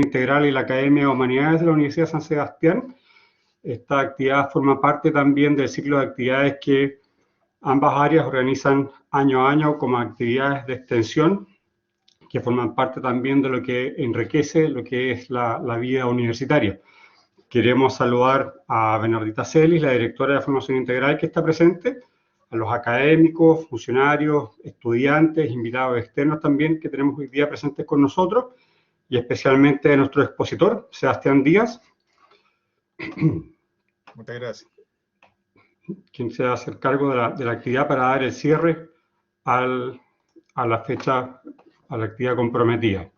Integral y la Academia de Humanidades de la Universidad de San Sebastián. Esta actividad forma parte también del ciclo de actividades que ambas áreas organizan año a año como actividades de extensión, que forman parte también de lo que enriquece lo que es la vida universitaria. Queremos saludar a Bernardita Celis, la directora de Formación Integral que está presente, a los académicos, funcionarios, estudiantes, invitados externos también que tenemos hoy día presentes con nosotros, y especialmente a nuestro expositor, Sebastián Díaz. Muchas gracias. Quien se va a hacer cargo de la actividad para dar el cierre a la fecha, a la actividad comprometida.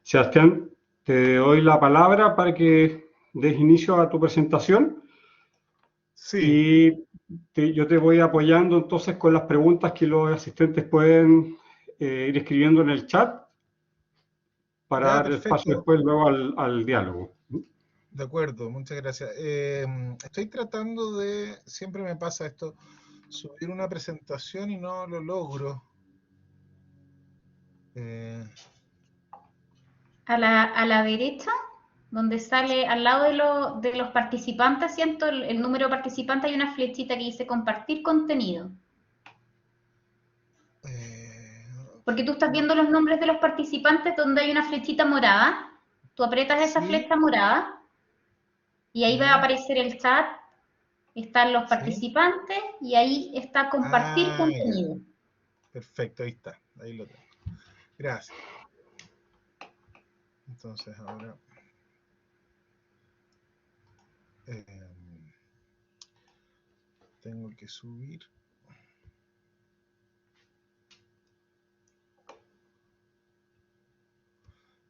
Sebastián, te doy la palabra para que des inicio a tu presentación. Sí. Y yo te voy apoyando entonces con las preguntas que los asistentes pueden ir escribiendo en el chat para dar espacio después luego al diálogo. De acuerdo, muchas gracias. Estoy tratando de, siempre me pasa esto, subir una presentación y no lo logro. A la derecha, donde sale al lado de los participantes, siento el número de participantes, hay una flechita que dice compartir contenido. Porque tú estás viendo los nombres de los participantes donde hay una flechita morada. Tú aprietas esa flecha morada y ahí va a aparecer el chat, están los participantes y ahí está compartir contenido. Ya. Perfecto, ahí está, ahí lo tengo. Gracias. Entonces ahora tengo que subir.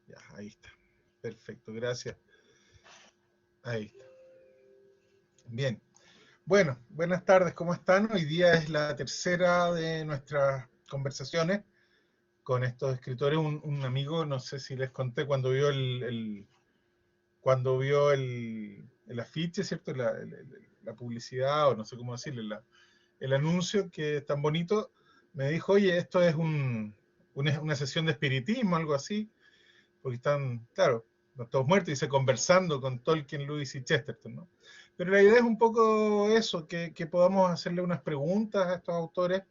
Ya, ahí está. Perfecto, gracias. Ahí está. Bien. Bueno, buenas tardes, ¿cómo están? Hoy día es la tercera de nuestras conversaciones con estos escritores. Un amigo, no sé si les conté, cuando vio el afiche, ¿cierto? La publicidad, o no sé cómo decirle, el anuncio que es tan bonito, me dijo, oye, esto es una sesión de espiritismo, algo así, porque están, claro, todos muertos, y dice, conversando con Tolkien, Lewis y Chesterton, ¿no? Pero la idea es un poco eso, que podamos hacerle unas preguntas a estos autores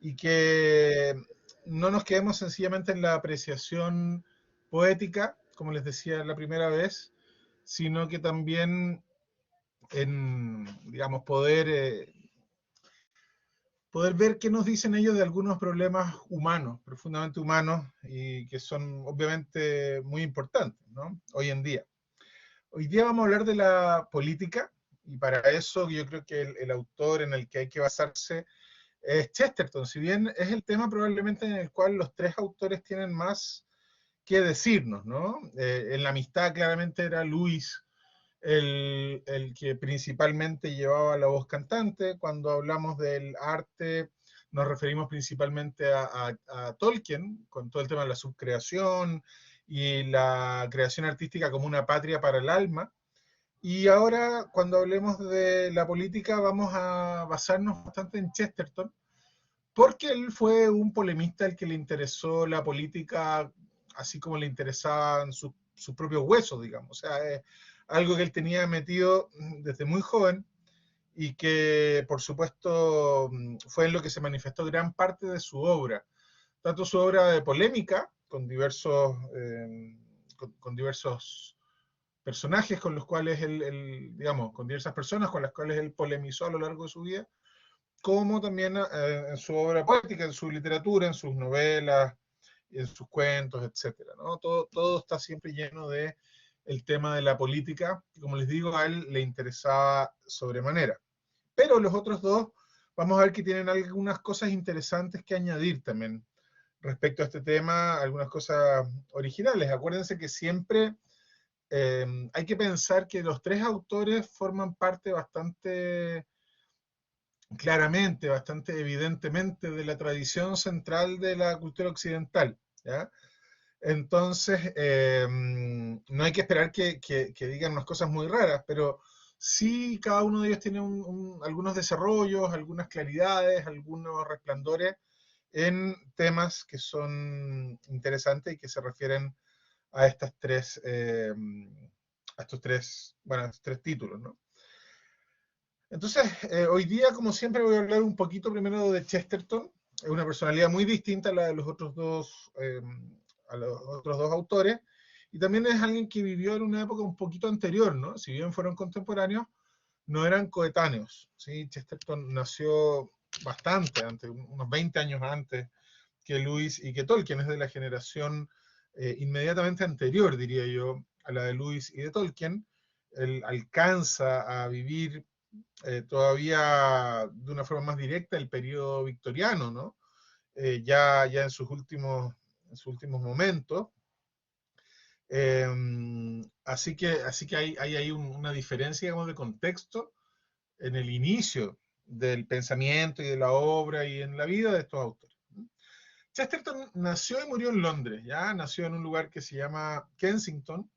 y que no nos quedemos sencillamente en la apreciación poética, como les decía la primera vez, sino que también en, digamos, poder ver qué nos dicen ellos de algunos problemas humanos, profundamente humanos, y que son obviamente muy importantes, ¿no? Hoy en día. Hoy día vamos a hablar de la política, y para eso yo creo que el autor en el que hay que basarse es Chesterton, si bien es el tema probablemente en el cual los tres autores tienen más que decirnos, ¿no? En la amistad claramente era Lewis el que principalmente llevaba la voz cantante. Cuando hablamos del arte nos referimos principalmente a Tolkien, con todo el tema de la subcreación y la creación artística como una patria para el alma. Y ahora, cuando hablemos de la política, vamos a basarnos bastante en Chesterton, porque él fue un polemista al que le interesó la política así como le interesaban sus propios huesos, digamos. O sea, es algo que él tenía metido desde muy joven y que, por supuesto, fue en lo que se manifestó gran parte de su obra. Tanto su obra de polémica, con diversos personajes con los cuales digamos, con diversas personas con las cuales él polemizó a lo largo de su vida, como también en su obra poética, en su literatura, en sus novelas, en sus cuentos, etcétera, ¿no? Todo está siempre lleno de el tema de la política, que, como les digo, a él le interesaba sobremanera. Pero los otros dos, vamos a ver que tienen algunas cosas interesantes que añadir también respecto a este tema, algunas cosas originales. Acuérdense que siempre hay que pensar que los tres autores forman parte bastante claramente, bastante evidentemente, de la tradición central de la cultura occidental, ¿ya? Entonces, no hay que esperar que digan unas cosas muy raras, pero sí cada uno de ellos tiene algunos desarrollos, algunas claridades, algunos resplandores en temas que son interesantes y que se refieren a estos tres títulos, ¿no? Entonces, hoy día, como siempre, voy a hablar un poquito primero de Chesterton. Es una personalidad muy distinta a la de los otros dos autores, y también es alguien que vivió en una época un poquito anterior, ¿no? Si bien fueron contemporáneos, no eran coetáneos, ¿sí? Chesterton nació bastante antes, unos 20 años antes que Lewis y que Tolkien. Es de la generación inmediatamente anterior, diría yo, a la de Lewis y de Tolkien. Él alcanza a vivir todavía de una forma más directa el periodo victoriano, ¿no? Ya en sus últimos momentos. Así que hay ahí una diferencia, digamos, de contexto en el inicio del pensamiento y de la obra y en la vida de estos autores. Chesterton nació y murió en Londres, ¿ya? Nació en un lugar que se llama Kensington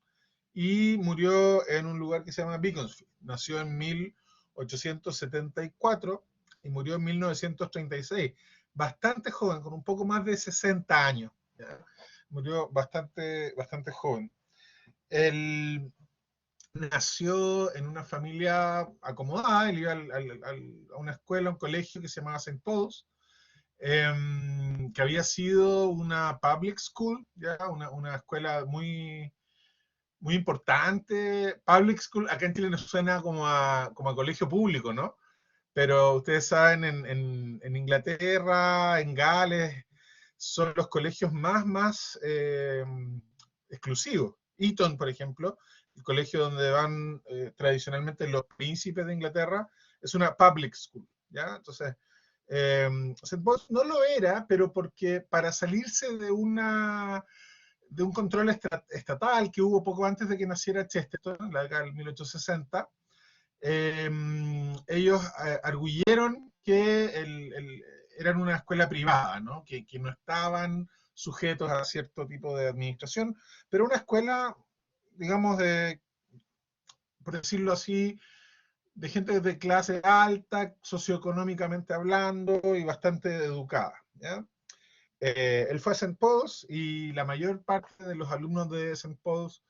y murió en un lugar que se llama Beaconsfield. Nació en 1874 y murió en 1936. Bastante joven, con un poco más de 60 años, ¿ya? Murió bastante joven. Él nació en una familia acomodada. Él iba a una escuela, un colegio que se llamaba St. Paul's, que había sido una public school, ¿ya? Una escuela muy importante. Public school acá en Chile nos suena como a colegio público, ¿no? Pero ustedes saben, en Inglaterra, en Gales, son los colegios más exclusivos. Eton, por ejemplo, el colegio donde van tradicionalmente los príncipes de Inglaterra, es una public school, ¿ya? Entonces, St. Paul's no lo era, pero porque para salirse de un control estatal que hubo poco antes de que naciera Chesterton, en la década del 1860, ellos arguyeron que eran una escuela privada, ¿no? Que no estaban sujetos a cierto tipo de administración, pero una escuela, digamos, por decirlo así, de gente de clase alta, socioeconómicamente hablando, y bastante educada, ¿ya? Él fue a St. Paul's y la mayor parte de los alumnos de St. Paul's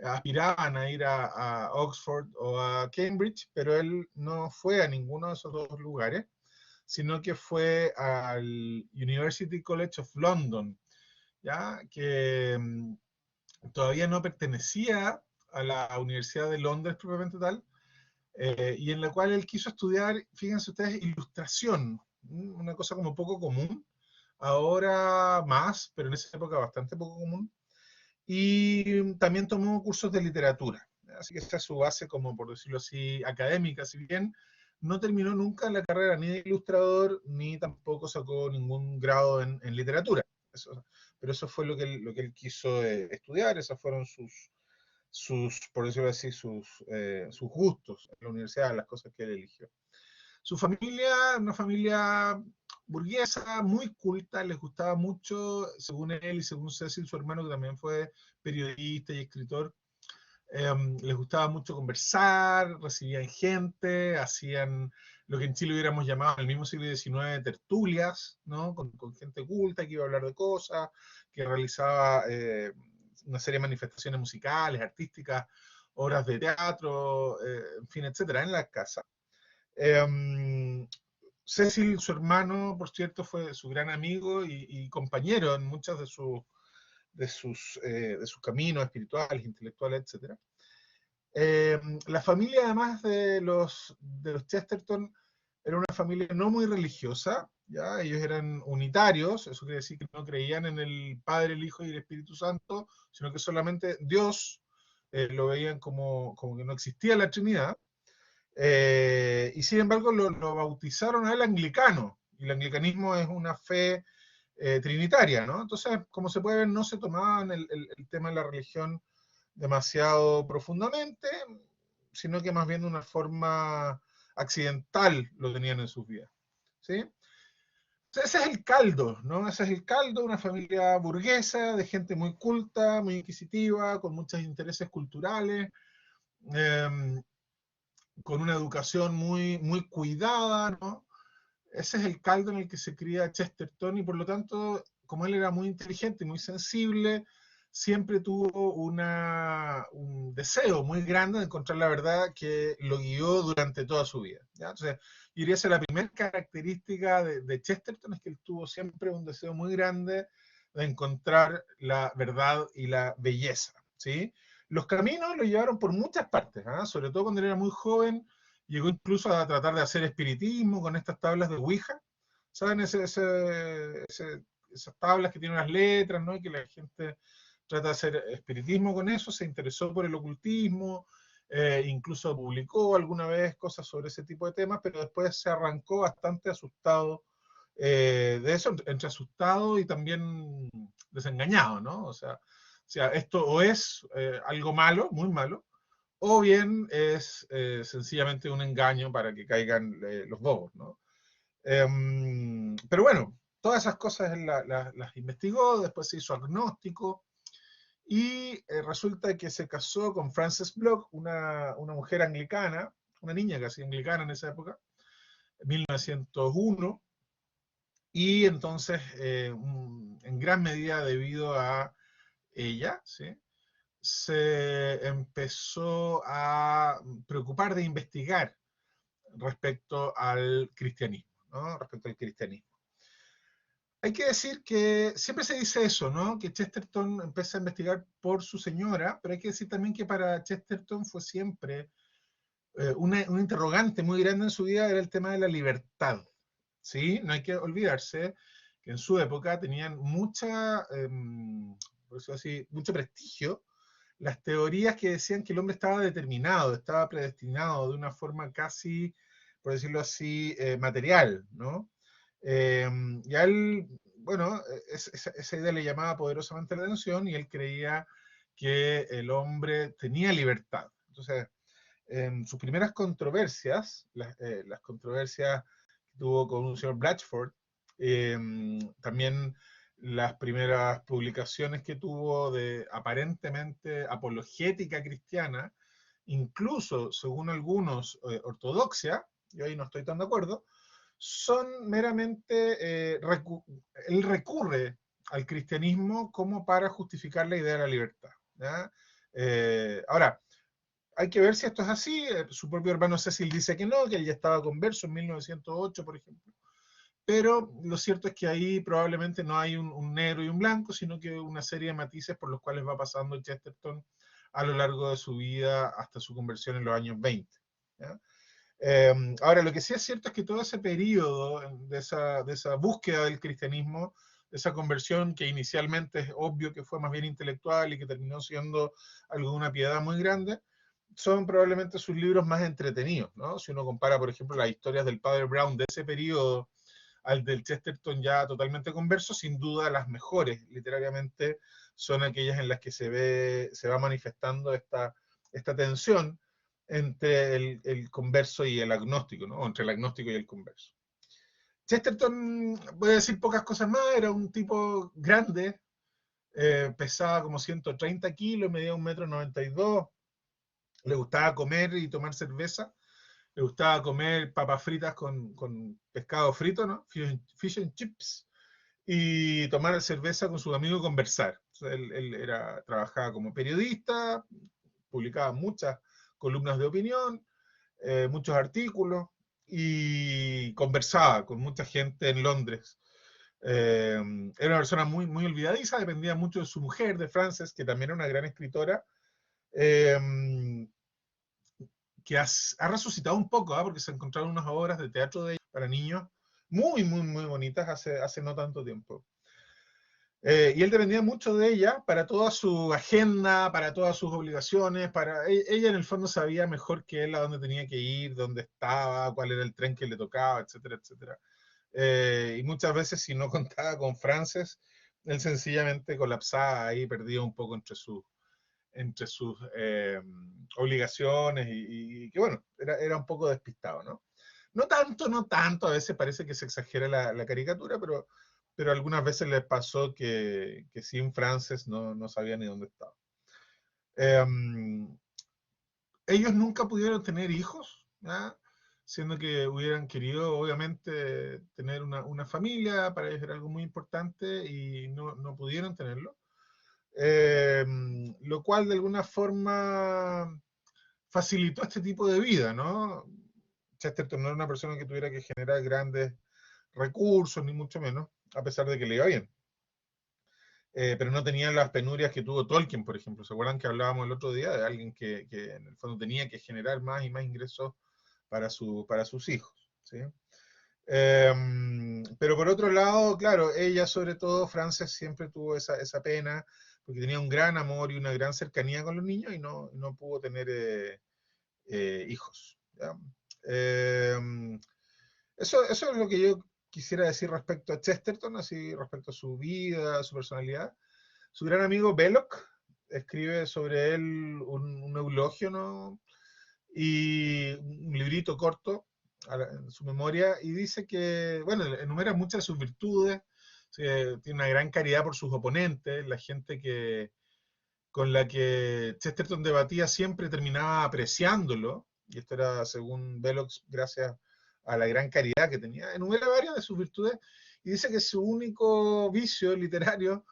aspiraban a ir a Oxford o a Cambridge, pero él no fue a ninguno de esos dos lugares, sino que fue al University College of London, ¿ya? Que todavía no pertenecía a la Universidad de Londres propiamente tal, y en la cual él quiso estudiar, fíjense ustedes, ilustración, una cosa como poco común, ahora más, pero en esa época bastante poco común, y también tomó cursos de literatura, así que esta es su base, como por decirlo así, académica. Si bien no terminó nunca la carrera ni de ilustrador, ni tampoco sacó ningún grado en literatura. Pero eso fue lo que él quiso estudiar. Esos fueron por decirlo así, sus gustos en la universidad, las cosas que él eligió. Su familia, una familia burguesa, muy culta, les gustaba mucho, según él y según Cecil, su hermano, que también fue periodista y escritor, les gustaba mucho conversar, recibían gente, hacían lo que en Chile hubiéramos llamado en el mismo siglo XIX tertulias, ¿no? Con gente culta que iba a hablar de cosas, que realizaba una serie de manifestaciones musicales, artísticas, obras de teatro, en fin, etcétera, en la casa. Cecil, su hermano, por cierto, fue su gran amigo y compañero en muchos de sus caminos espirituales, intelectuales, etc. La familia, además de los Chesterton, era una familia no muy religiosa, ¿ya? Ellos eran unitarios, eso quiere decir que no creían en el Padre, el Hijo y el Espíritu Santo, sino que solamente Dios, lo veían como que no existía la Trinidad. Y sin embargo lo bautizaron a él anglicano, y el anglicanismo es una fe trinitaria, ¿no? Entonces, como se puede ver, no se tomaban el tema de la religión demasiado profundamente, sino que más bien de una forma accidental lo tenían en sus vidas, ¿sí? Entonces, ese es el caldo, ¿no? Ese es el caldo, una familia burguesa, de gente muy culta, muy inquisitiva, con muchos intereses culturales, con una educación muy cuidada, ¿no? Ese es el caldo en el que se cría Chesterton, y por lo tanto, como él era muy inteligente, muy sensible, siempre tuvo un deseo muy grande de encontrar la verdad que lo guió durante toda su vida, ¿ya? Entonces, yo diría que la primera característica de Chesterton es que él tuvo siempre un deseo muy grande de encontrar la verdad y la belleza, ¿sí? Los caminos lo llevaron por muchas partes, ¿eh? Sobre todo cuando él era muy joven, llegó incluso a tratar de hacer espiritismo con estas tablas de Ouija, ¿saben? Esas tablas que tienen unas letras, ¿no? Y que la gente trata de hacer espiritismo con eso, se interesó por el ocultismo, incluso publicó alguna vez cosas sobre ese tipo de temas, pero después se arrancó bastante asustado de eso, entre asustado y también desengañado, ¿no? O sea esto o es algo malo, muy malo, o bien es sencillamente un engaño para que caigan los bobos, ¿no? Pero bueno, todas esas cosas él las investigó, después se hizo agnóstico, y resulta que se casó con Frances Bloch, una mujer anglicana, una niña casi anglicana en esa época, en 1901, y entonces, en gran medida debido a ella, ¿sí?, se empezó a preocupar de investigar respecto al cristianismo, ¿no? Respecto al cristianismo. Hay que decir que siempre se dice eso, ¿no? Que Chesterton empieza a investigar por su señora, pero hay que decir también que para Chesterton fue siempre un interrogante muy grande en su vida, era el tema de la libertad, ¿sí? No hay que olvidarse que en su época tenían por decirlo así, mucho prestigio las teorías que decían que el hombre estaba determinado, estaba predestinado de una forma casi, por decirlo así, material, ¿no? Y a él, bueno, esa idea le llamaba poderosamente la atención y él creía que el hombre tenía libertad. Entonces, en sus primeras controversias, las controversias que tuvo con un señor Blatchford, también las primeras publicaciones que tuvo de aparentemente apologética cristiana, incluso según algunos ortodoxia, yo ahí no estoy tan de acuerdo, son meramente, él recurre al cristianismo como para justificar la idea de la libertad, ¿ya? Ahora, hay que ver si esto es así. Su propio hermano Cecil dice que no, que él ya estaba converso en 1908, por ejemplo. Pero lo cierto es que ahí probablemente no hay un negro y un blanco, sino que una serie de matices por los cuales va pasando Chesterton a lo largo de su vida hasta su conversión en los años 20. ¿Ya? Ahora, lo que sí es cierto es que todo ese periodo de esa búsqueda del cristianismo, de esa conversión que inicialmente es obvio que fue más bien intelectual y que terminó siendo algo de una piedad muy grande, son probablemente sus libros más entretenidos, ¿no? Si uno compara, por ejemplo, las historias del padre Brown de ese periodo al del Chesterton ya totalmente converso, sin duda las mejores literariamente son aquellas en las que se va manifestando esta tensión entre el converso y el agnóstico, ¿no? O entre el agnóstico y el converso. Chesterton, voy a decir pocas cosas más, era un tipo grande, pesaba como 130 kilos, medía 1,92 m, le gustaba comer y tomar cerveza, le gustaba comer papas fritas con pescado frito, ¿no? Fish and chips, y tomar cerveza con sus amigos y conversar. Él trabajaba como periodista, publicaba muchas columnas de opinión, muchos artículos, y conversaba con mucha gente en Londres. Era una persona muy, muy olvidadiza, dependía mucho de su mujer, de Frances, que también era una gran escritora, que ha resucitado un poco, porque se encontraron unas obras de teatro de ella para niños muy, muy, muy bonitas hace no tanto tiempo. Y él dependía mucho de ella para toda su agenda, para todas sus obligaciones, ella en el fondo sabía mejor que él a dónde tenía que ir, dónde estaba, cuál era el tren que le tocaba, etcétera, etcétera. Y muchas veces si no contaba con Frances, él sencillamente colapsaba ahí, perdido un poco entre sus obligaciones y que bueno, era un poco despistado, ¿no? No tanto, a veces parece que se exagera la caricatura, pero algunas veces les pasó que sin Frances no sabía ni dónde estaba. Ellos nunca pudieron tener hijos, ¿ya? Siendo que hubieran querido, obviamente, tener una familia, para ellos era algo muy importante y no pudieron tenerlo. lo cual de alguna forma facilitó este tipo de vida, ¿no? Chesterton no era una persona que tuviera que generar grandes recursos, ni mucho menos, a pesar de que le iba bien. Pero no tenía las penurias que tuvo Tolkien, por ejemplo. ¿Se acuerdan que hablábamos el otro día de alguien que en el fondo tenía que generar más y más ingresos para sus hijos? ¿Sí? Pero por otro lado, claro, ella sobre todo, Frances, siempre tuvo esa pena, porque tenía un gran amor y una gran cercanía con los niños y no pudo tener hijos. ¿Ya? Eso es lo que yo quisiera decir respecto a Chesterton, así respecto a su vida, a su personalidad. Su gran amigo Belloc escribe sobre él un eulogio, ¿no? Y un librito corto en su memoria, y dice que, bueno, enumera muchas de sus virtudes, tiene una gran caridad por sus oponentes, la gente con la que Chesterton debatía siempre terminaba apreciándolo, y esto era, según Belloc, gracias a la gran caridad que tenía. Enumera varias de sus virtudes y dice que su único vicio literario,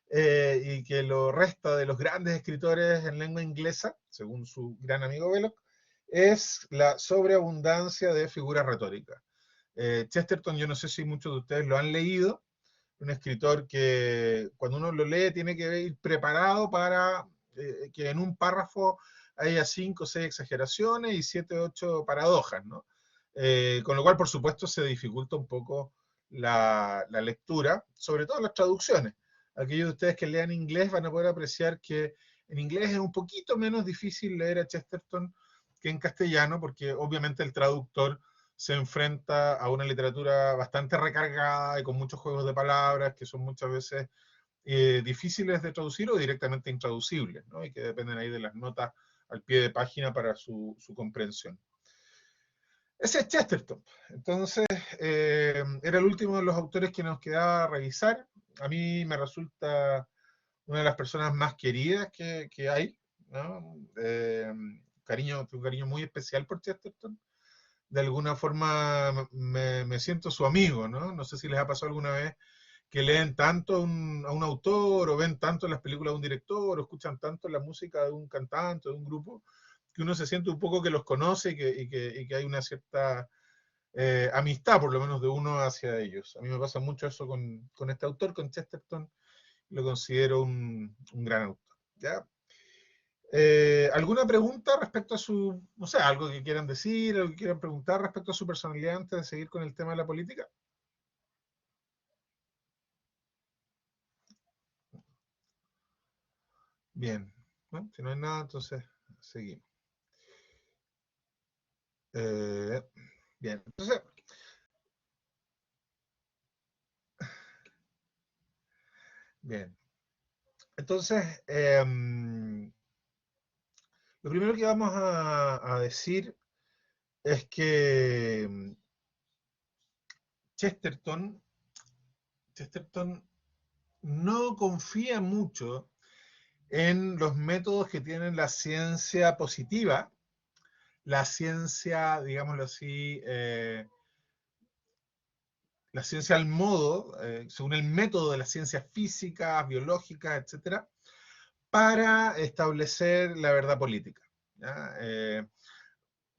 y que lo resta de los grandes escritores en lengua inglesa, según su gran amigo Belloc, es la sobreabundancia de figuras retóricas. Chesterton, yo no sé si muchos de ustedes lo han leído, un escritor que cuando uno lo lee tiene que ir preparado para que en un párrafo haya 5 o 6 exageraciones y 7 o 8 paradojas, ¿no? Con lo cual, por supuesto, se dificulta un poco la lectura, sobre todo las traducciones. Aquellos de ustedes que lean inglés van a poder apreciar que en inglés es un poquito menos difícil leer a Chesterton que en castellano, porque obviamente el traductor se enfrenta a una literatura bastante recargada y con muchos juegos de palabras que son muchas veces difíciles de traducir o directamente intraducibles, ¿no? Y que dependen ahí de las notas al pie de página para su comprensión. Ese es Chesterton. Entonces, era el último de los autores que nos quedaba revisar. A mí me resulta una de las personas más queridas que hay, ¿no? Tengo un cariño muy especial por Chesterton. De alguna forma me siento su amigo, ¿no? No sé si les ha pasado alguna vez que leen tanto a un autor o ven tanto las películas de un director o escuchan tanto la música de un cantante, de un grupo, que uno se siente un poco que los conoce y que hay una cierta amistad, por lo menos de uno hacia ellos. A mí me pasa mucho eso con este autor, con Chesterton, lo considero un gran autor. ¿Ya? ¿Alguna pregunta respecto a su, no sé, algo que quieran decir, algo que quieran preguntar respecto a su personalidad antes de seguir con el tema de la política? Bien, ¿no? Si no hay nada, entonces seguimos. Bien, entonces, bien. Entonces, lo primero que vamos a decir es que Chesterton no confía mucho en los métodos que tienen la ciencia positiva, la ciencia, digámoslo así, la ciencia al modo, según el método de las ciencias físicas, biológicas, etcétera, para establecer la verdad política.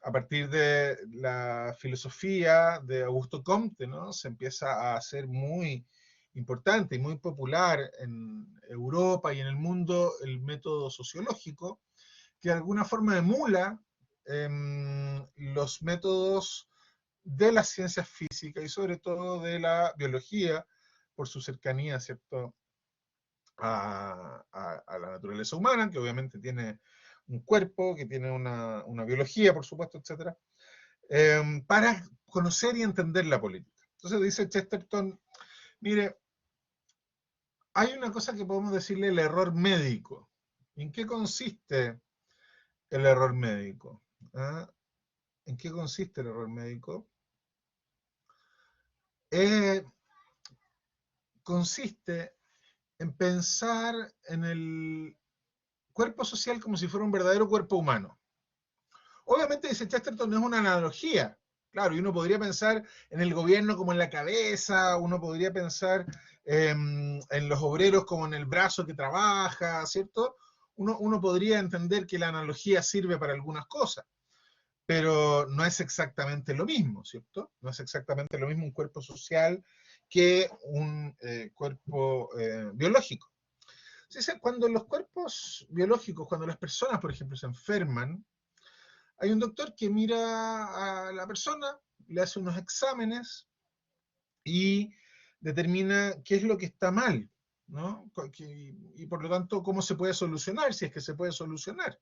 A partir de la filosofía de Augusto Comte, ¿no? Se empieza a hacer muy importante y muy popular en Europa y en el mundo el método sociológico, que de alguna forma emula los métodos de las ciencias físicas y sobre todo de la biología, por su cercanía, ¿cierto?, a la naturaleza humana, que obviamente tiene un cuerpo, que tiene una biología, por supuesto, etc., para conocer y entender la política. Entonces dice Chesterton, mire, hay una cosa que podemos decirle el error médico. ¿En qué consiste el error médico? ¿Ah? ¿En qué consiste el error médico? Consiste en pensar en el cuerpo social como si fuera un verdadero cuerpo humano. Obviamente, dice Chesterton, no es una analogía, Claro, y uno podría pensar en el gobierno como en la cabeza, uno podría pensar en los obreros como en el brazo que trabaja, ¿cierto? Uno podría entender que la analogía sirve para algunas cosas, pero no es exactamente lo mismo, ¿cierto? No es exactamente lo mismo un cuerpo social que un cuerpo biológico. Cuando los cuerpos biológicos, cuando las personas, por ejemplo, se enferman, hay un doctor que mira a la persona, le hace unos exámenes y determina qué es lo que está mal, ¿no? Y por lo tanto, cómo se puede solucionar, si es que se puede solucionar.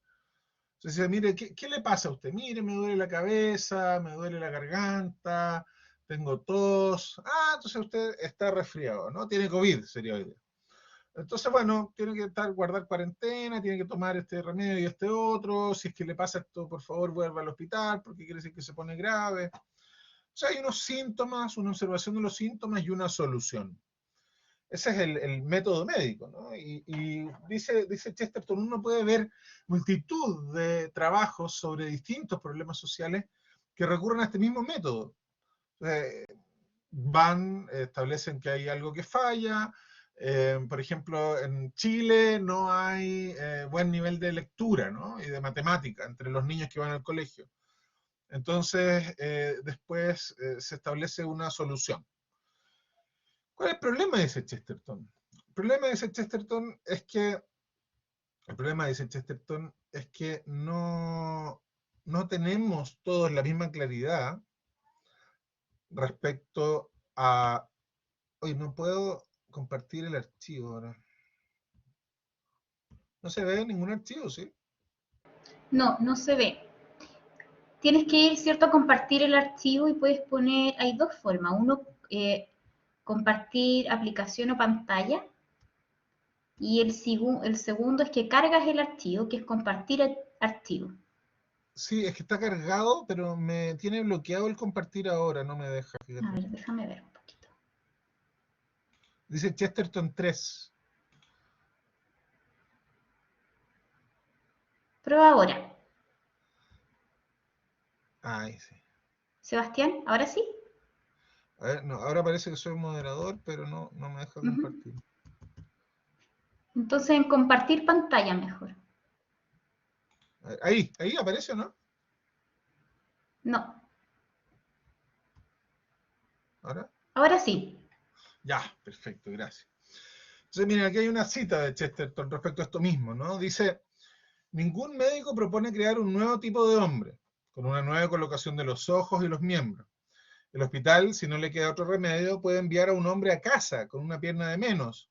Entonces, mire, ¿qué le pasa a usted? Mire, me duele la cabeza, me duele la garganta, tengo tos. Ah, entonces usted está resfriado, ¿no? Tiene COVID, sería hoy día. Entonces, bueno, tiene que guardar cuarentena, tiene que tomar este remedio y este otro. Si es que le pasa esto, por favor, vuelva al hospital, porque quiere decir que se pone grave. O sea, hay unos síntomas, una observación de los síntomas y una solución. Ese es el método médico, ¿no? Y dice Chesterton, uno puede ver multitud de trabajos sobre distintos problemas sociales que recurren a este mismo método. Establecen que hay algo que falla. Por ejemplo, en Chile no hay buen nivel de lectura, ¿no? Y de matemática entre los niños que van al colegio. Entonces, después se establece una solución. ¿Cuál es el problema? Dice Chesterton. El problema, dice Chesterton, es que no tenemos todos la misma claridad respecto a... Oye, no puedo compartir el archivo ahora. No se ve ningún archivo, ¿sí? No, no se ve. Tienes que ir, ¿cierto?, a compartir el archivo y puedes poner, hay dos formas. Uno, compartir aplicación o pantalla. Y el segundo es que cargas el archivo, que es compartir el archivo. Sí, es que está cargado, pero me tiene bloqueado el compartir ahora, no me deja, fíjate. A ver, déjame ver un poquito. Dice Chesterton 3. Prueba ahora. Ahí sí. Sebastián, ¿ahora sí? A ver, no, ahora parece que soy moderador, pero no me deja compartir. Entonces, en compartir pantalla mejor. Ahí aparece, ¿no? No. ¿Ahora? Ahora sí. Ya, perfecto, gracias. Entonces, miren, aquí hay una cita de Chesterton respecto a esto mismo, ¿no? Dice, ningún médico propone crear un nuevo tipo de hombre, con una nueva colocación de los ojos y los miembros. El hospital, si no le queda otro remedio, puede enviar a un hombre a casa con una pierna de menos,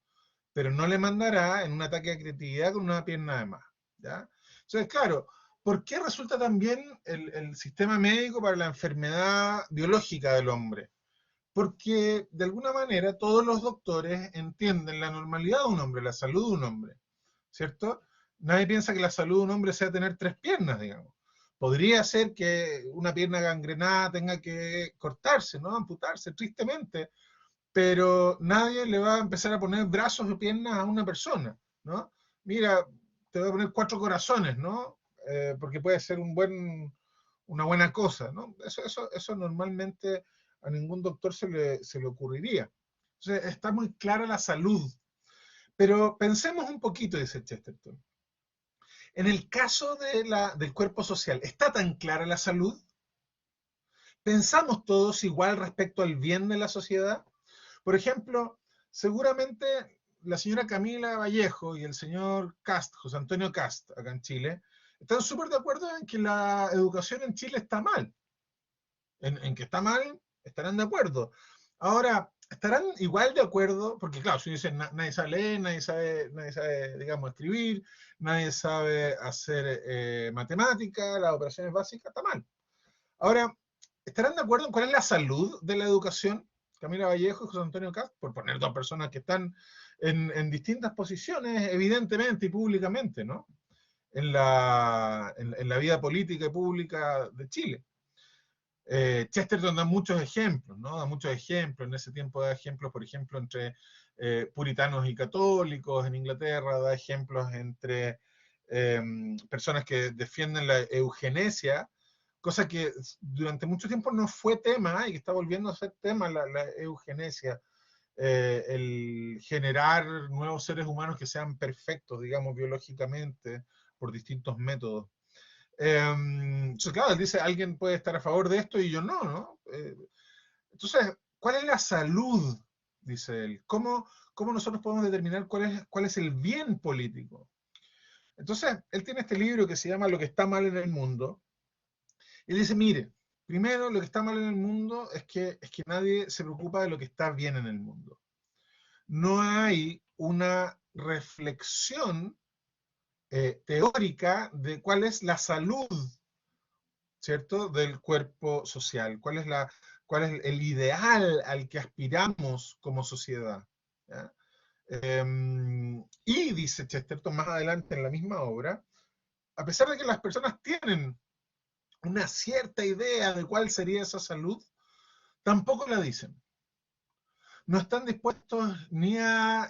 pero no le mandará en un ataque de creatividad con una pierna de más, ¿ya? Entonces, claro, ¿por qué resulta tan bien el sistema médico para la enfermedad biológica del hombre? Porque de alguna manera todos los doctores entienden la normalidad de un hombre, la salud de un hombre, ¿cierto? Nadie piensa que la salud de un hombre sea tener 3 piernas, digamos. Podría ser que una pierna gangrenada tenga que cortarse, ¿no? Amputarse, tristemente, pero nadie le va a empezar a poner brazos o piernas a una persona, ¿no? Mira, te voy a poner 4 corazones, ¿no? Porque puede ser una buena cosa, ¿no? Eso normalmente a ningún doctor se le ocurriría. Entonces, está muy clara la salud. Pero pensemos un poquito, dice Chesterton. En el caso del cuerpo social, ¿está tan clara la salud? ¿Pensamos todos igual respecto al bien de la sociedad? Por ejemplo, seguramente la señora Camila Vallejo y el señor Cast, José Antonio Cast, acá en Chile, están súper de acuerdo en que la educación en Chile está mal. En que está mal, estarán de acuerdo. Ahora, estarán igual de acuerdo, porque claro, si dicen nadie sabe leer, nadie sabe, digamos, escribir, nadie sabe hacer matemática, las operaciones básicas, está mal. Ahora, ¿estarán de acuerdo en cuál es la salud de la educación? Camila Vallejo y José Antonio Cast, por poner dos personas que están en distintas posiciones, evidentemente y públicamente, ¿no? En la vida política y pública de Chile. Chesterton da muchos ejemplos, ¿no? Da muchos ejemplos. En ese tiempo da ejemplos, por ejemplo, entre puritanos y católicos en Inglaterra, da ejemplos entre personas que defienden la eugenesia cosa que durante mucho tiempo no fue tema y que está volviendo a ser tema, la eugenesia, el generar nuevos seres humanos que sean perfectos, digamos, biológicamente, por distintos métodos. Entonces, claro, él dice, alguien puede estar a favor de esto y yo no, ¿no? Entonces, ¿cuál es la salud? Dice él. ¿Cómo nosotros podemos determinar cuál es el bien político? Entonces, él tiene este libro que se llama Lo que está mal en el mundo. Y él dice, mire, primero lo que está mal en el mundo es que nadie se preocupa de lo que está bien en el mundo. No hay una reflexión teórica de cuál es la salud, ¿cierto?, del cuerpo social, cuál es el ideal al que aspiramos como sociedad. ¿Ya? Y dice Chesterton más adelante en la misma obra, a pesar de que las personas tienen una cierta idea de cuál sería esa salud, tampoco la dicen. No están dispuestos ni a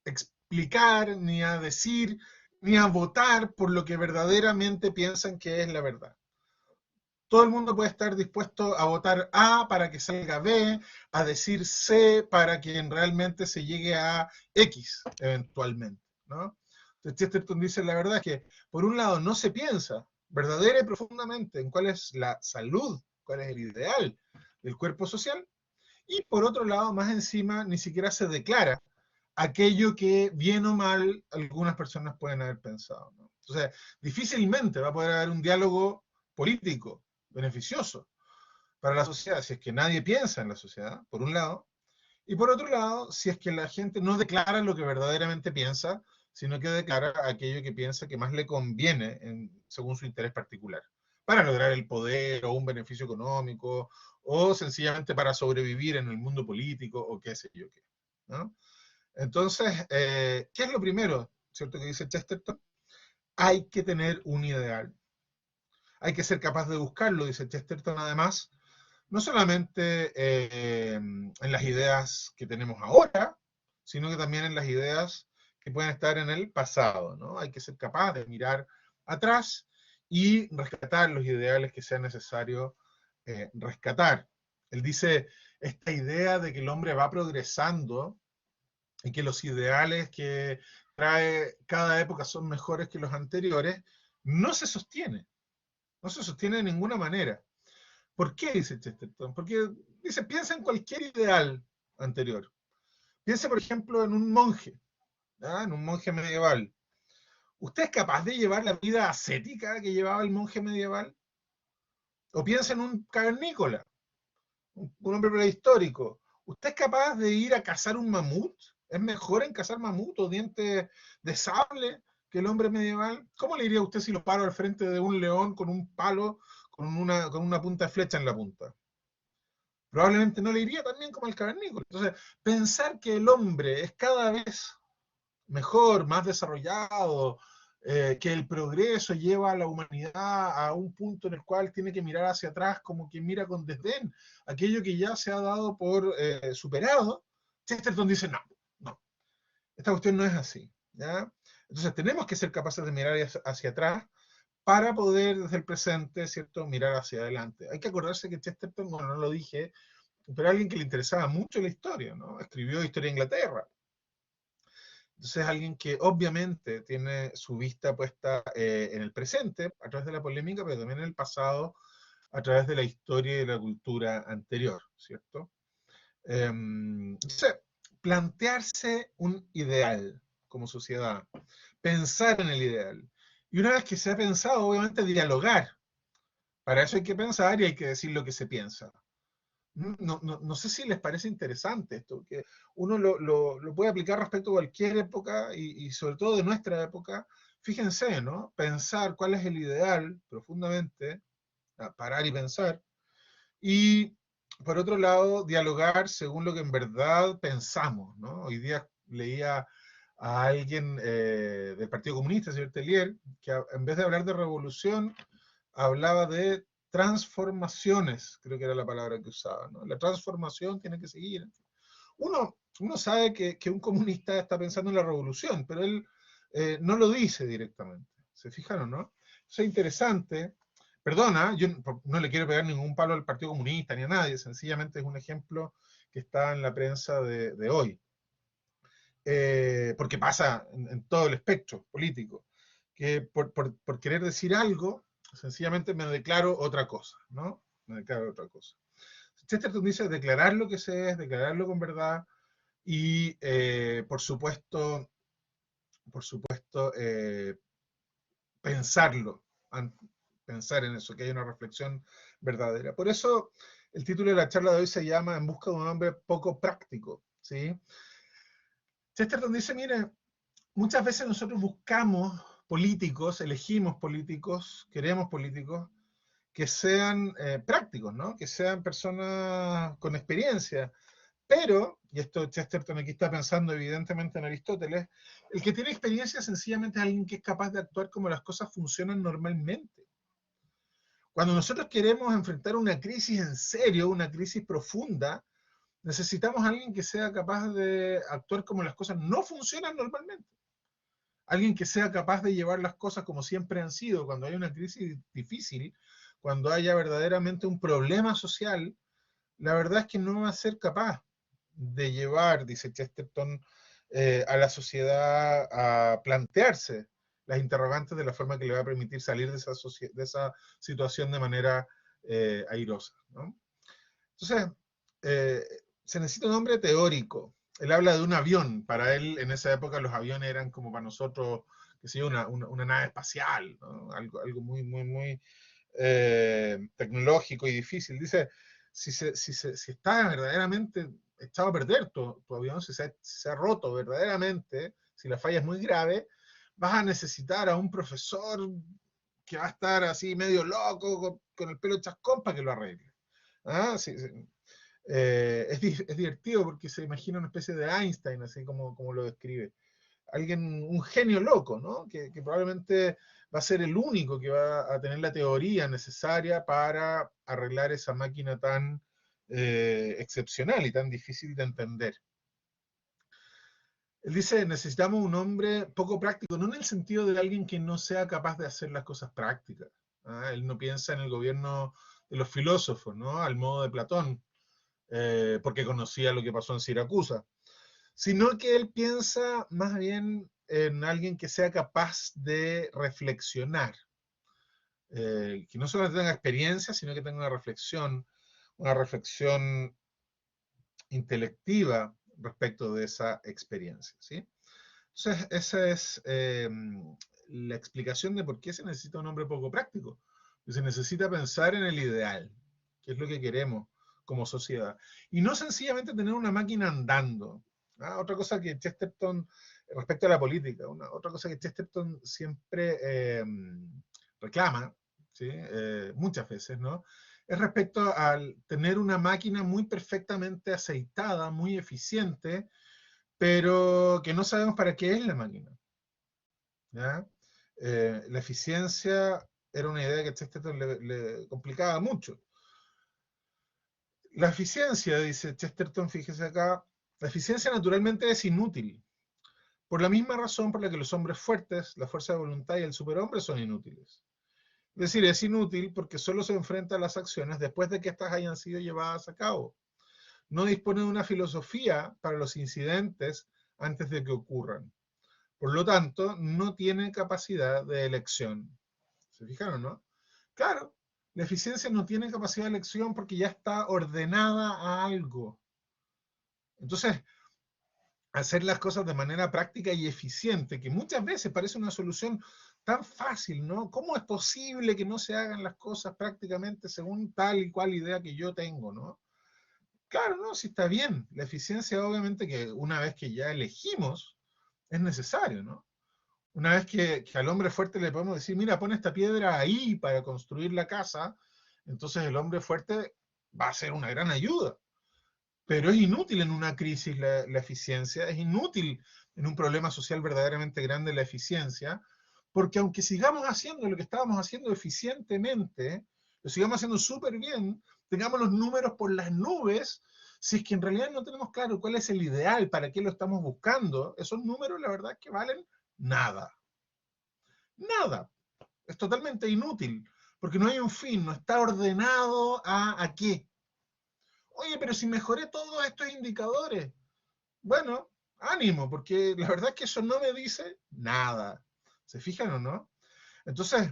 explicar, ni a decir, ni a votar por lo que verdaderamente piensan que es la verdad. Todo el mundo puede estar dispuesto a votar A para que salga B, a decir C para que realmente se llegue a X eventualmente, ¿no? Entonces Chesterton dice, la verdad es que por un lado no se piensa verdadera y profundamente en cuál es la salud, cuál es el ideal del cuerpo social, y por otro lado, más encima, ni siquiera se declara aquello que bien o mal algunas personas pueden haber pensado, ¿no? Entonces, difícilmente va a poder haber un diálogo político beneficioso para la sociedad si es que nadie piensa en la sociedad, por un lado, y por otro lado, si es que la gente no declara lo que verdaderamente piensa, sino que declara aquello que piensa que más le conviene según su interés particular, para lograr el poder o un beneficio económico, o sencillamente para sobrevivir en el mundo político, o qué sé yo qué, ¿no? Entonces, ¿qué es lo primero, cierto, que dice Chesterton? Hay que tener un ideal. Hay que ser capaz de buscarlo, dice Chesterton, además, no solamente en las ideas que tenemos ahora, sino que también en las ideas que pueden estar en el pasado, ¿no? Hay que ser capaz de mirar atrás y rescatar los ideales que sea necesario rescatar. Él dice, esta idea de que el hombre va progresando y que los ideales que trae cada época son mejores que los anteriores, no se sostiene. No se sostiene de ninguna manera. ¿Por qué dice Chesterton? Porque dice, piensa en cualquier ideal anterior. Piensa, por ejemplo, en un monje, ¿ya? En un monje medieval. ¿Usted es capaz de llevar la vida ascética que llevaba el monje medieval? O piensa en un cavernícola, un hombre prehistórico. ¿Usted es capaz de ir a cazar un mamut? ¿Es mejor en cazar mamut o dientes de sable que el hombre medieval? ¿Cómo le iría a usted si lo paro al frente de un león con un palo, con una punta de flecha en la punta? Probablemente no le iría tan bien como al cavernícola. Entonces, pensar que el hombre es cada vez mejor, más desarrollado, que el progreso lleva a la humanidad a un punto en el cual tiene que mirar hacia atrás como quien mira con desdén aquello que ya se ha dado por superado, Chesterton dice, no, esta cuestión no es así, ¿ya? Entonces tenemos que ser capaces de mirar hacia atrás para poder desde el presente, ¿cierto?, mirar hacia adelante. Hay que acordarse que Chesterton, bueno, no lo dije, pero alguien que le interesaba mucho la historia, ¿no? Escribió Historia de Inglaterra. Entonces alguien que obviamente tiene su vista puesta en el presente, a través de la polémica, pero también en el pasado, a través de la historia y de la cultura anterior, ¿cierto? Entonces, plantearse un ideal como sociedad, pensar en el ideal. Y una vez que se ha pensado, obviamente dialogar. Para eso hay que pensar y hay que decir lo que se piensa. No sé si les parece interesante esto, que uno lo puede aplicar respecto a cualquier época y sobre todo de nuestra época. Fíjense, ¿no? Pensar cuál es el ideal profundamente, parar y pensar. Y por otro lado, dialogar según lo que en verdad pensamos, ¿no? Hoy día leía a alguien del Partido Comunista, el señor Tellier, que en vez de hablar de revolución, hablaba de transformaciones, creo que era la palabra que usaba, ¿no? La transformación tiene que seguir. Uno sabe que un comunista está pensando en la revolución, pero él no lo dice directamente. ¿Se fijaron, no? Eso es interesante Perdona, yo no le quiero pegar ningún palo al Partido Comunista ni a nadie, sencillamente es un ejemplo que está en la prensa de hoy. Porque pasa en todo el espectro político, que por querer decir algo, sencillamente me declaro otra cosa, ¿no? Me declaro otra cosa. Chesterton dice declarar lo que se es, declararlo con verdad y, por supuesto, pensarlo, pensar en eso, que hay una reflexión verdadera. Por eso el título de la charla de hoy se llama En busca de un hombre poco práctico, ¿sí? Chesterton dice, mire, muchas veces nosotros buscamos políticos, elegimos políticos, queremos políticos que sean prácticos, ¿no? Que sean personas con experiencia. Pero, y esto Chesterton aquí está pensando evidentemente en Aristóteles, el que tiene experiencia sencillamente es alguien que es capaz de actuar como las cosas funcionan normalmente. Cuando nosotros queremos enfrentar una crisis en serio, una crisis profunda, necesitamos a alguien que sea capaz de actuar como las cosas no funcionan normalmente. Alguien que sea capaz de llevar las cosas como siempre han sido. Cuando hay una crisis difícil, cuando haya verdaderamente un problema social, la verdad es que no va a ser capaz de llevar, dice Chesterton, a la sociedad a plantearse las interrogantes de la forma que le va a permitir salir de esa situación de manera airosa, ¿no? Entonces, se necesita un hombre teórico. Él habla de un avión. Para él, en esa época, los aviones eran como para nosotros, que sé yo, una nave espacial, ¿no? Algo muy, muy, muy tecnológico y difícil. Dice, si está verdaderamente echado a perder tu avión, si se ha roto verdaderamente, si la falla es muy grave, vas a necesitar a un profesor que va a estar así medio loco, con el pelo chascón para que lo arregle. ¿Ah? Sí, sí. Es divertido porque se imagina una especie de Einstein, así como lo describe. Alguien, un genio loco, ¿no? Que probablemente va a ser el único que va a tener la teoría necesaria para arreglar esa máquina tan excepcional y tan difícil de entender. Él dice, necesitamos un hombre poco práctico, no en el sentido de alguien que no sea capaz de hacer las cosas prácticas. ¿Ah? Él no piensa en el gobierno de los filósofos, ¿no? Al modo de Platón, porque conocía lo que pasó en Siracusa, sino que él piensa más bien en alguien que sea capaz de reflexionar, que no solo tenga experiencia, sino que tenga una reflexión intelectiva respecto de esa experiencia, ¿sí? Entonces, esa es la explicación de por qué se necesita un hombre poco práctico. Se necesita pensar en el ideal, que es lo que queremos como sociedad. Y no sencillamente tener una máquina andando. ¿Ah? Otra cosa que Chesterton, respecto a la política, otra cosa que Chesterton siempre reclama, ¿sí? Muchas veces, ¿no? Es respecto al tener una máquina muy perfectamente aceitada, muy eficiente, pero que no sabemos para qué es la máquina. ¿Ya? La eficiencia era una idea que a Chesterton le complicaba mucho. La eficiencia, dice Chesterton, fíjese acá, la eficiencia naturalmente es inútil, por la misma razón por la que los hombres fuertes, la fuerza de voluntad y el superhombre son inútiles. Es decir, es inútil porque solo se enfrenta a las acciones después de que éstas hayan sido llevadas a cabo. No dispone de una filosofía para los incidentes antes de que ocurran. Por lo tanto, no tiene capacidad de elección. ¿Se fijaron, no? Claro, la eficiencia no tiene capacidad de elección porque ya está ordenada a algo. Entonces, hacer las cosas de manera práctica y eficiente, que muchas veces parece una solución tan fácil, ¿no? ¿Cómo es posible que no se hagan las cosas prácticamente según tal y cual idea que yo tengo, ¿no? Claro, no, sí está bien. La eficiencia, obviamente, que una vez que ya elegimos, es necesario, ¿no? Una vez que al hombre fuerte le podemos decir, mira, pon esta piedra ahí para construir la casa, entonces el hombre fuerte va a ser una gran ayuda. Pero es inútil en una crisis la eficiencia, es inútil en un problema social verdaderamente grande la eficiencia, porque aunque sigamos haciendo lo que estábamos haciendo eficientemente, lo sigamos haciendo súper bien, tengamos los números por las nubes, si es que en realidad no tenemos claro cuál es el ideal, para qué lo estamos buscando, esos números la verdad es que valen nada. Nada. Es totalmente inútil, porque no hay un fin, no está ordenado a qué. Oye, pero si mejoré todos estos indicadores, bueno, ánimo, porque la verdad es que eso no me dice nada. ¿Se fijan o no? Entonces,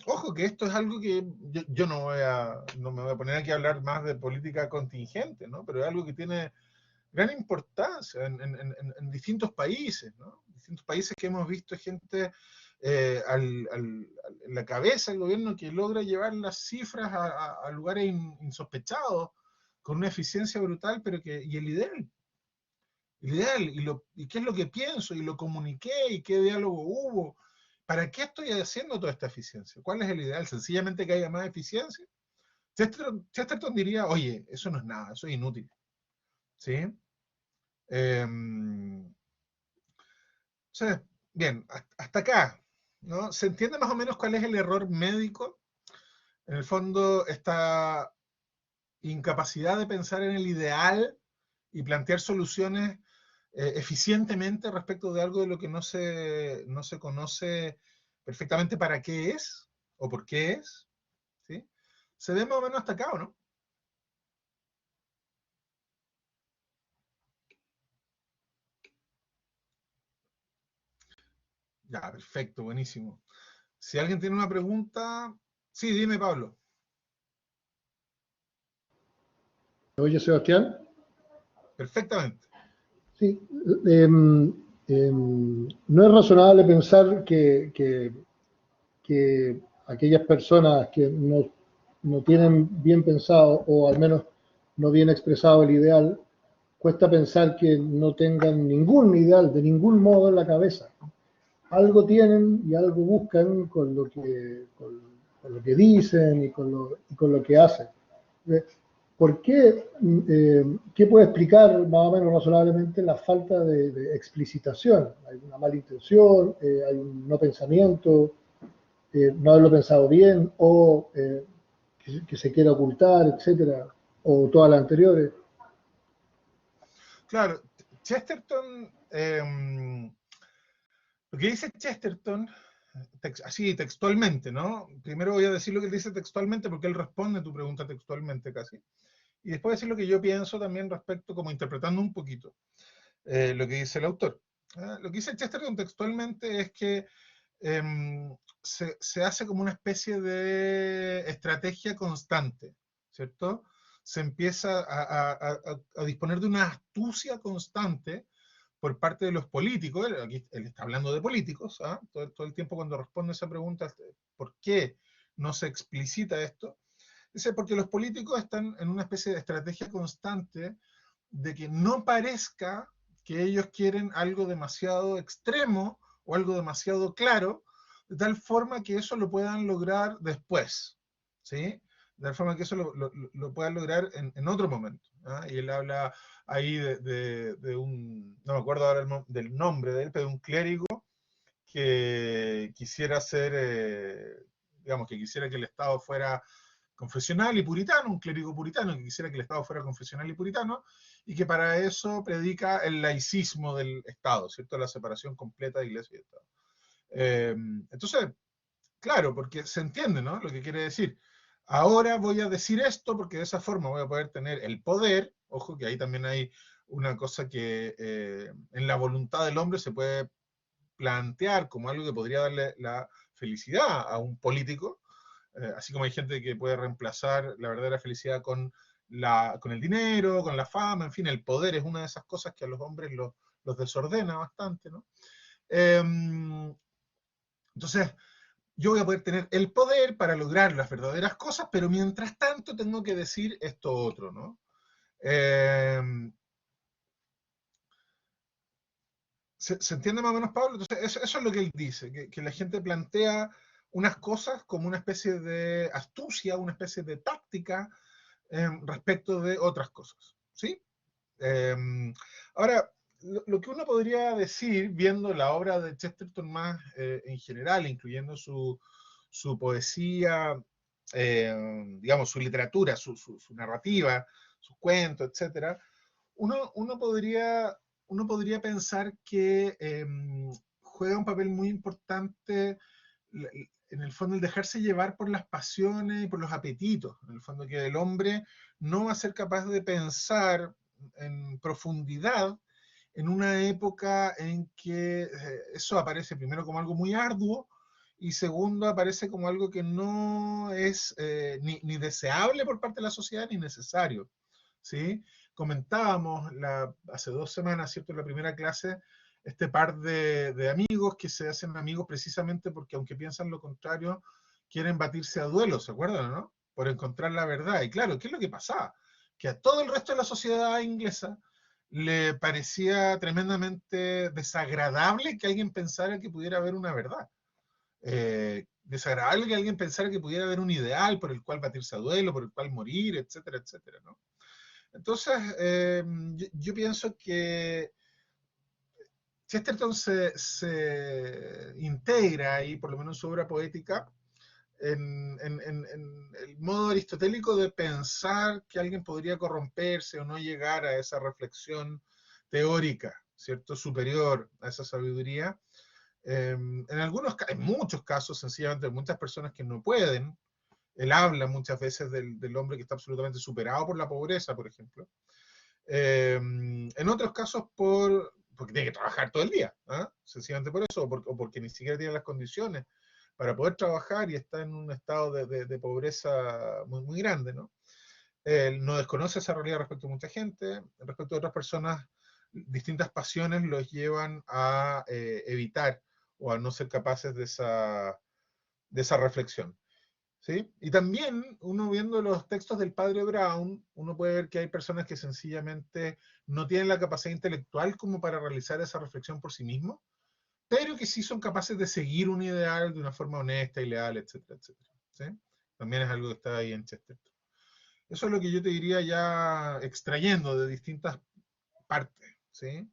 ojo que esto es algo que yo no me voy a poner aquí a hablar más de política contingente, ¿no? Pero es algo que tiene gran importancia en distintos países, ¿no? Distintos países que hemos visto gente en la cabeza del gobierno que logra llevar las cifras a lugares insospechados, con una eficiencia brutal, pero y el ideal. El ideal, y qué es lo que pienso, y lo comuniqué, y qué diálogo hubo. ¿Para qué estoy haciendo toda esta eficiencia? ¿Cuál es el ideal? ¿Sencillamente que haya más eficiencia? Chesterton diría, oye, eso no es nada, eso es inútil. ¿Sí? Entonces, bien, hasta acá, ¿no? ¿Se entiende más o menos cuál es el error médico? En el fondo, esta incapacidad de pensar en el ideal y plantear soluciones eficientemente respecto de algo de lo que no se conoce perfectamente para qué es o por qué es. ¿Sí? ¿Se ve más o menos hasta acá o no? Ya, perfecto, buenísimo. Si alguien tiene una pregunta, sí, dime, Pablo. Oye, Sebastián. Perfectamente. Sí, no es razonable pensar que aquellas personas que no tienen bien pensado o al menos no bien expresado el ideal, cuesta pensar que no tengan ningún ideal de ningún modo en la cabeza. Algo tienen y algo buscan con lo que dicen y con lo que hacen. ¿Por qué? ¿Qué puede explicar más o menos razonablemente la falta de explicitación? ¿Hay una mala intención? ¿Hay un no pensamiento? ¿No haberlo pensado bien? ¿O que se quiera ocultar, etcétera? ¿O todas las anteriores? Claro, Chesterton, lo que dice Chesterton, así textualmente, ¿no? Primero voy a decir lo que él dice textualmente porque él responde a tu pregunta textualmente casi. Y después decir lo que yo pienso también respecto, como interpretando un poquito lo que dice el autor. Lo que dice Chesterton textualmente es que se hace como una especie de estrategia constante, ¿cierto? Se empieza a disponer de una astucia constante por parte de los políticos. Aquí él está hablando de políticos, ¿ah? Todo el tiempo cuando responde esa pregunta, ¿por qué no se explicita esto? Dice, porque los políticos están en una especie de estrategia constante de que no parezca que ellos quieren algo demasiado extremo o algo demasiado claro, de tal forma que eso lo puedan lograr después, ¿sí? De tal forma que eso lo puedan lograr en otro momento. ¿Ah? Y él habla ahí de un, no me acuerdo ahora del nombre de él, pero de un clérigo que quisiera ser, digamos, que quisiera que el Estado fuera confesional y puritano, un clérigo puritano que quisiera que el Estado fuera confesional y puritano, y que para eso predica el laicismo del Estado, ¿cierto? La separación completa de Iglesia y Estado. Entonces, claro, porque se entiende, ¿no? Lo que quiere decir. Ahora voy a decir esto porque de esa forma voy a poder tener el poder. Ojo que ahí también hay una cosa que en la voluntad del hombre se puede plantear como algo que podría darle la felicidad a un político, así como hay gente que puede reemplazar la verdadera felicidad con el dinero, con la fama, en fin, el poder es una de esas cosas que a los hombres los desordena bastante, ¿no? Entonces, yo voy a poder tener el poder para lograr las verdaderas cosas, pero mientras tanto tengo que decir esto otro, ¿no? ¿Se entiende más o menos, Pablo? Entonces, eso es lo que él dice, que la gente plantea unas cosas como una especie de astucia, una especie de táctica respecto de otras cosas, ¿sí? Ahora, lo que uno podría decir, viendo la obra de Chesterton más en general, incluyendo su poesía, digamos, su literatura, su narrativa, sus cuentos, etc., uno podría pensar que juega un papel muy importante en el fondo el dejarse llevar por las pasiones y por los apetitos, en el fondo que el hombre no va a ser capaz de pensar en profundidad en una época en que eso aparece primero como algo muy arduo y segundo aparece como algo que no es ni deseable por parte de la sociedad ni necesario, ¿sí? Comentábamos hace 2 semanas, ¿cierto?, en la primera clase, este par de amigos que se hacen amigos precisamente porque aunque piensan lo contrario, quieren batirse a duelo, ¿se acuerdan, no? Por encontrar la verdad. Y claro, ¿qué es lo que pasaba? Que a todo el resto de la sociedad inglesa le parecía tremendamente desagradable que alguien pensara que pudiera haber una verdad. Desagradable que alguien pensara que pudiera haber un ideal por el cual batirse a duelo, por el cual morir, etcétera, etcétera, ¿no? Entonces, yo pienso que Chesterton se integra ahí, por lo menos en su obra poética, en el modo aristotélico de pensar que alguien podría corromperse o no llegar a esa reflexión teórica, ¿cierto?, superior a esa sabiduría. En muchos casos, sencillamente, muchas personas que no pueden. Él habla muchas veces del hombre que está absolutamente superado por la pobreza, por ejemplo. En otros casos porque tiene que trabajar todo el día, ¿eh? Sencillamente por eso, o porque ni siquiera tiene las condiciones para poder trabajar y está en un estado de pobreza muy, muy grande, ¿no? Él no desconoce esa realidad respecto a mucha gente, respecto a otras personas, distintas pasiones los llevan a evitar o a no ser capaces de esa reflexión. ¿Sí? Y también uno viendo los textos del padre Brown, uno puede ver que hay personas que sencillamente no tienen la capacidad intelectual como para realizar esa reflexión por sí mismos, pero que sí son capaces de seguir un ideal de una forma honesta y leal, etcétera, etcétera. ¿Sí? También es algo que está ahí en Chesterton. Eso es lo que yo te diría ya extrayendo de distintas partes. ¿Sí?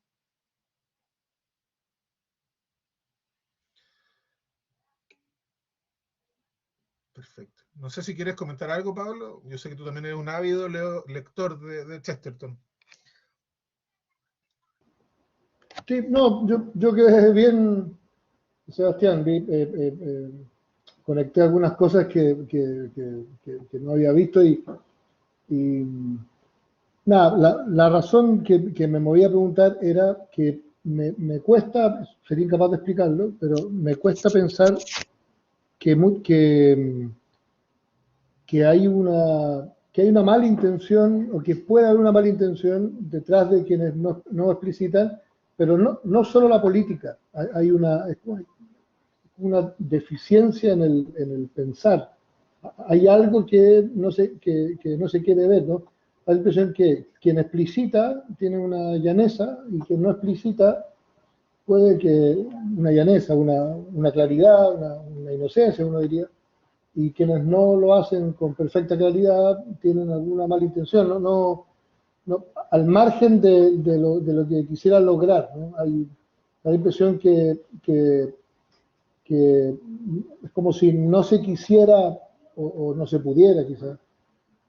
Perfecto. No sé si quieres comentar algo, Pablo. Yo sé que tú también eres un ávido lector de Chesterton. Sí, no, yo quedé bien, Sebastián, conecté algunas cosas que no había visto y nada, la razón que me movía a preguntar era que me cuesta, sería incapaz de explicarlo, pero me cuesta pensar que hay una mala intención o que puede haber una mala intención detrás de quienes no explicitan, pero no solo la política, hay una deficiencia en el pensar. Hay algo que no se quiere ver, ¿no? Hay la impresión que quien explicita tiene una llaneza y quien no explicita puede que una llaneza, una claridad, una inocencia, uno diría, y quienes no lo hacen con perfecta claridad tienen alguna mala intención, no, al margen de lo que quisiera lograr, ¿no? Hay la impresión que es como si no se quisiera o no se pudiera quizás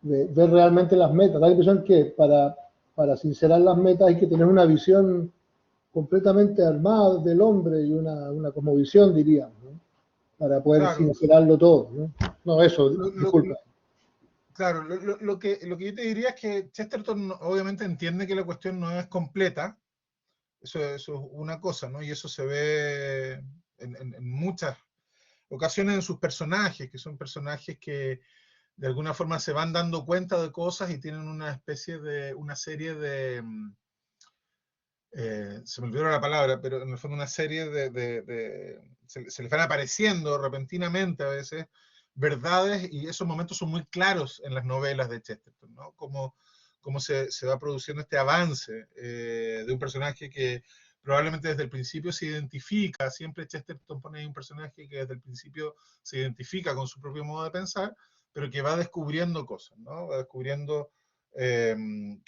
ver realmente las metas. Da la impresión que para sincerar las metas hay que tener una visión completamente armada del hombre y una cosmovisión, diríamos, ¿no? Para poder Claro, sincerarlo todo, ¿no? No, eso, disculpa. Claro, lo que yo te diría es que Chesterton obviamente entiende que la cuestión no es completa, eso es una cosa, ¿no? Y eso se ve en muchas ocasiones en sus personajes, que son personajes que de alguna forma se van dando cuenta de cosas y tienen una serie de, se me olvidó la palabra, pero en el fondo una serie se les van apareciendo repentinamente a veces verdades y esos momentos son muy claros en las novelas de Chesterton, ¿no? Cómo se va produciendo este avance de un personaje que probablemente desde el principio se identifica, siempre Chesterton pone ahí un personaje que desde el principio se identifica con su propio modo de pensar, pero que va descubriendo cosas, ¿no? Va descubriendo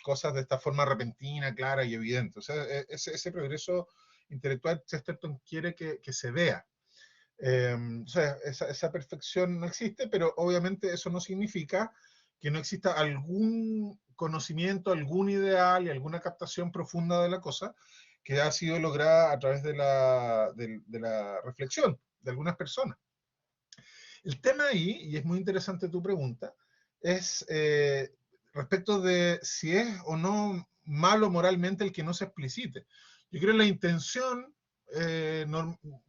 cosas de esta forma repentina, clara y evidente. O sea, ese progreso intelectual Chesterton quiere que se vea. O sea, esa perfección no existe, pero obviamente eso no significa que no exista algún conocimiento, algún ideal y alguna captación profunda de la cosa que ha sido lograda a través de la reflexión de algunas personas. El tema ahí, y es muy interesante tu pregunta, es respecto de si es o no malo moralmente el que no se explicite. Yo creo que la intención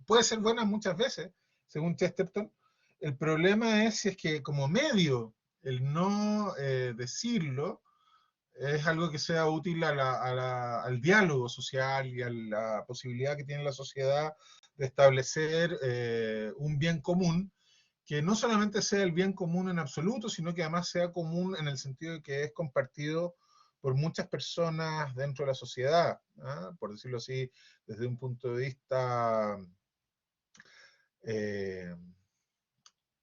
puede ser buena muchas veces, según Chesterton. El problema es si es que como medio el no decirlo es algo que sea útil al diálogo social y a la posibilidad que tiene la sociedad de establecer un bien común, que no solamente sea el bien común en absoluto, sino que además sea común en el sentido de que es compartido por muchas personas dentro de la sociedad, ¿eh? Por decirlo así, desde un punto de vista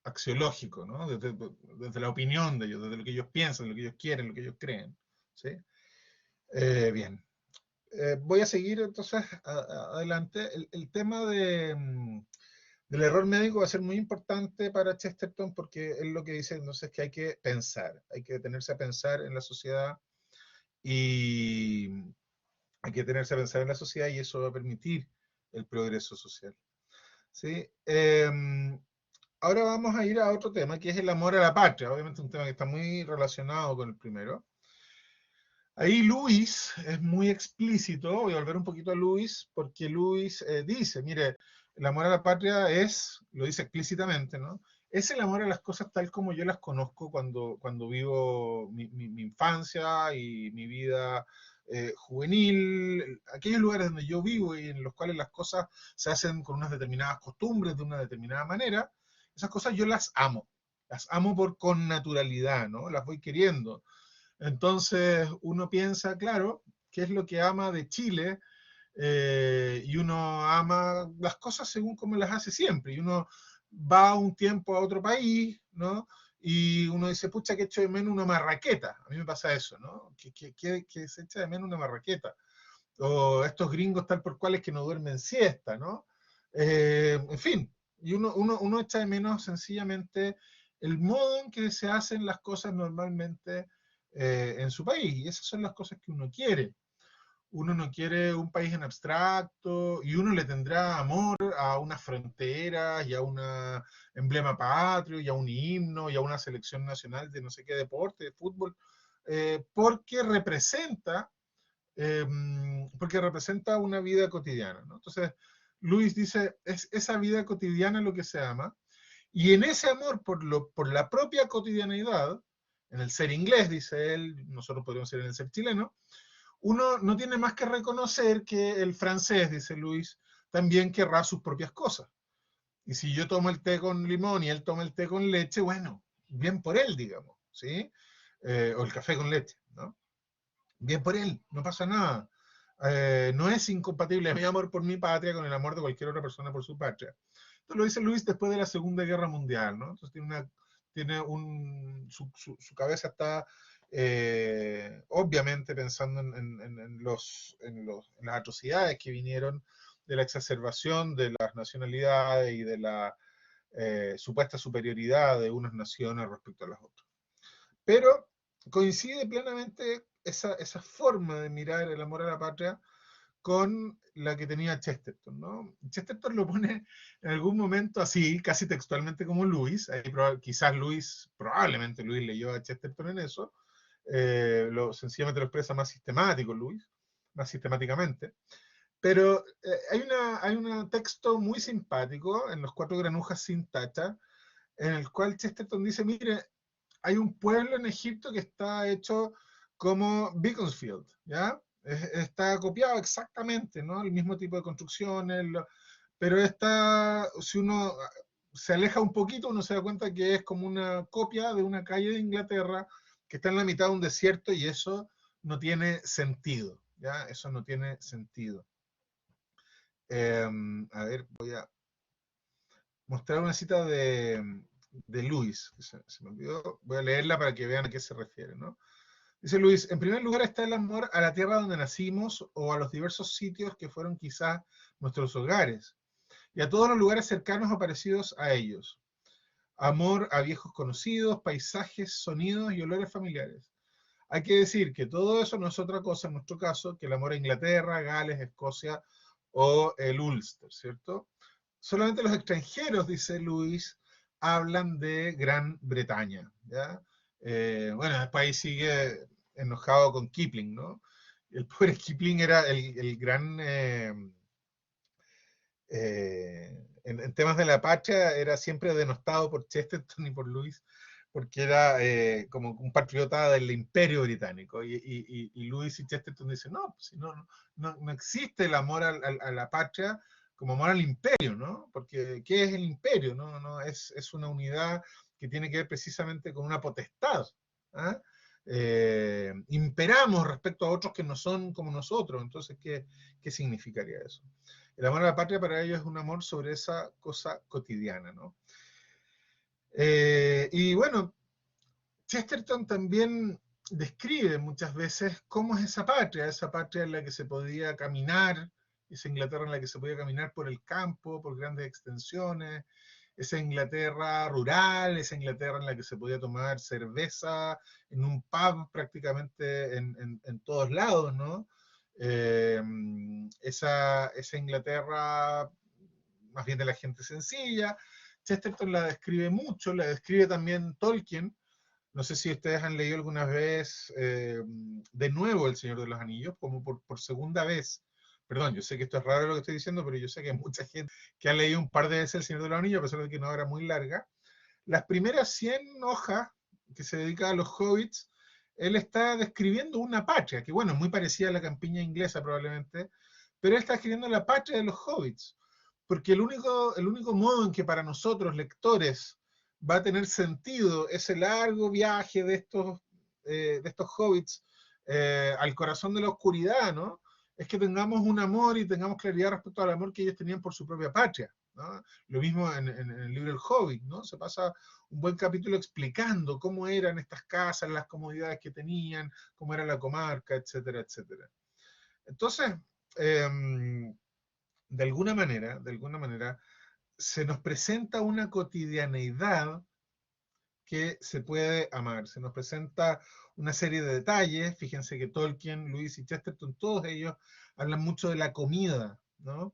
axiológico, ¿no? Desde la opinión de ellos, desde lo que ellos piensan, lo que ellos quieren, lo que ellos creen. ¿Sí? Bien. Voy a seguir entonces adelante. El tema del error médico va a ser muy importante para Chesterton porque es lo que dice entonces que hay que pensar, hay que detenerse a pensar en la sociedad y hay que detenerse a pensar en la sociedad y eso va a permitir el progreso social. ¿Sí? Ahora vamos a ir a otro tema que es el amor a la patria, obviamente un tema que está muy relacionado con el primero. Ahí Luis es muy explícito, voy a volver un poquito a Luis, porque Luis dice, mire, el amor a la patria es, lo dice explícitamente, ¿no? Es el amor a las cosas tal como yo las conozco cuando vivo mi infancia y mi vida juvenil, aquellos lugares donde yo vivo y en los cuales las cosas se hacen con unas determinadas costumbres, de una determinada manera, esas cosas yo las amo por connaturalidad, ¿no? Las voy queriendo. Entonces uno piensa, claro, qué es lo que ama de Chile, y uno ama las cosas según como las hace siempre, y uno va un tiempo a otro país, ¿no? Y uno dice, pucha, que echo de menos una marraqueta. A mí me pasa eso, ¿no? Que se echa de menos una marraqueta. O estos gringos tal por cuales que no duermen siesta, ¿no? En fin, y uno echa de menos sencillamente el modo en que se hacen las cosas normalmente en su país. Y esas son las cosas que uno quiere. Uno no quiere un país en abstracto y uno le tendrá amor a unas fronteras y a un emblema patrio y a un himno y a una selección nacional de no sé qué deporte, de fútbol, porque representa una vida cotidiana, ¿no? Entonces, Luis dice, es esa vida cotidiana lo que se ama, y en ese amor por la propia cotidianidad, en el ser inglés, dice él, nosotros podríamos ser en el ser chileno, uno no tiene más que reconocer que el francés, dice Luis, también querrá sus propias cosas. Y si yo tomo el té con limón y él toma el té con leche, bueno, bien por él, digamos, ¿sí? O el café con leche, ¿no? Bien por él, no pasa nada. No es incompatible mi amor por mi patria con el amor de cualquier otra persona por su patria. Esto lo dice Luis después de la Segunda Guerra Mundial, ¿no? Entonces su cabeza está obviamente pensando en las atrocidades que vinieron de la exacerbación de las nacionalidades y de la supuesta superioridad de unas naciones respecto a las otras. Pero coincide plenamente esa forma de mirar el amor a la patria con la que tenía Chesterton, ¿no? Chesterton lo pone en algún momento así, casi textualmente como Luis, probablemente Luis leyó a Chesterton en eso, sencillamente lo expresa más sistemático Luis, más sistemáticamente, pero hay un texto muy simpático en Los Cuatro Granujas sin tacha, en el cual Chesterton dice, mire, hay un pueblo en Egipto que está hecho como Beaconsfield, ¿ya? Está copiado exactamente, ¿no? El mismo tipo de construcciones, pero si uno se aleja un poquito, uno se da cuenta que es como una copia de una calle de Inglaterra que está en la mitad de un desierto y eso no tiene sentido, ¿ya? Eso no tiene sentido. A ver, voy a mostrar una cita de Luis, que se me olvidó, voy a leerla para que vean a qué se refiere, ¿no? Dice Luis, en primer lugar está el amor a la tierra donde nacimos o a los diversos sitios que fueron quizás nuestros hogares, y a todos los lugares cercanos o parecidos a ellos. Amor a viejos conocidos, paisajes, sonidos y olores familiares. Hay que decir que todo eso no es otra cosa, en nuestro caso, que el amor a Inglaterra, Gales, Escocia o el Ulster, ¿cierto? Solamente los extranjeros, dice Luis, hablan de Gran Bretaña, ¿ya? Bueno, después ahí sigue enojado con Kipling, ¿no? El pobre Kipling era el gran... en temas de la patria era siempre denostado por Chesterton y por Lewis, porque era como un patriota del imperio británico. Y Lewis y Chesterton dicen, no, pues, no existe el amor a la patria como amor al imperio, ¿no? Porque ¿qué es el imperio? No, es una unidad que tiene que ver precisamente con una potestad. ¿Ah? Imperamos respecto a otros que no son como nosotros. Entonces, ¿qué significaría eso? El amor a la patria para ellos es un amor sobre esa cosa cotidiana, ¿no? Y bueno, Chesterton también describe muchas veces cómo es esa patria en la que se podía caminar, esa Inglaterra en la que se podía caminar por el campo, por grandes extensiones, esa Inglaterra rural, esa Inglaterra en la que se podía tomar cerveza en un pub prácticamente en todos lados, ¿no? Esa Inglaterra más bien de la gente sencilla. Chesterton la describe mucho, la describe también Tolkien. No sé si ustedes han leído alguna vez de nuevo El Señor de los Anillos, como por segunda vez. Perdón, yo sé que esto es raro lo que estoy diciendo, pero yo sé que hay mucha gente que ha leído un par de veces El Señor de los Anillos, a pesar de que no era muy larga. Las primeras 100 hojas que se dedica a los hobbits, él está describiendo una patria, que bueno, es muy parecida a la campiña inglesa probablemente, pero él está describiendo la patria de los hobbits, porque el único modo en que para nosotros, lectores, va a tener sentido ese largo viaje de estos hobbits al corazón de la oscuridad, ¿no? Es que tengamos un amor y tengamos claridad respecto al amor que ellos tenían por su propia patria, ¿no? Lo mismo en el libro El Hobbit, ¿no? Se pasa un buen capítulo explicando cómo eran estas casas, las comodidades que tenían, cómo era la comarca, etcétera, etcétera. Entonces, de alguna manera, se nos presenta una cotidianeidad que se puede amar. Se nos presenta una serie de detalles. Fíjense que Tolkien, Lewis y Chesterton, todos ellos hablan mucho de la comida, ¿no?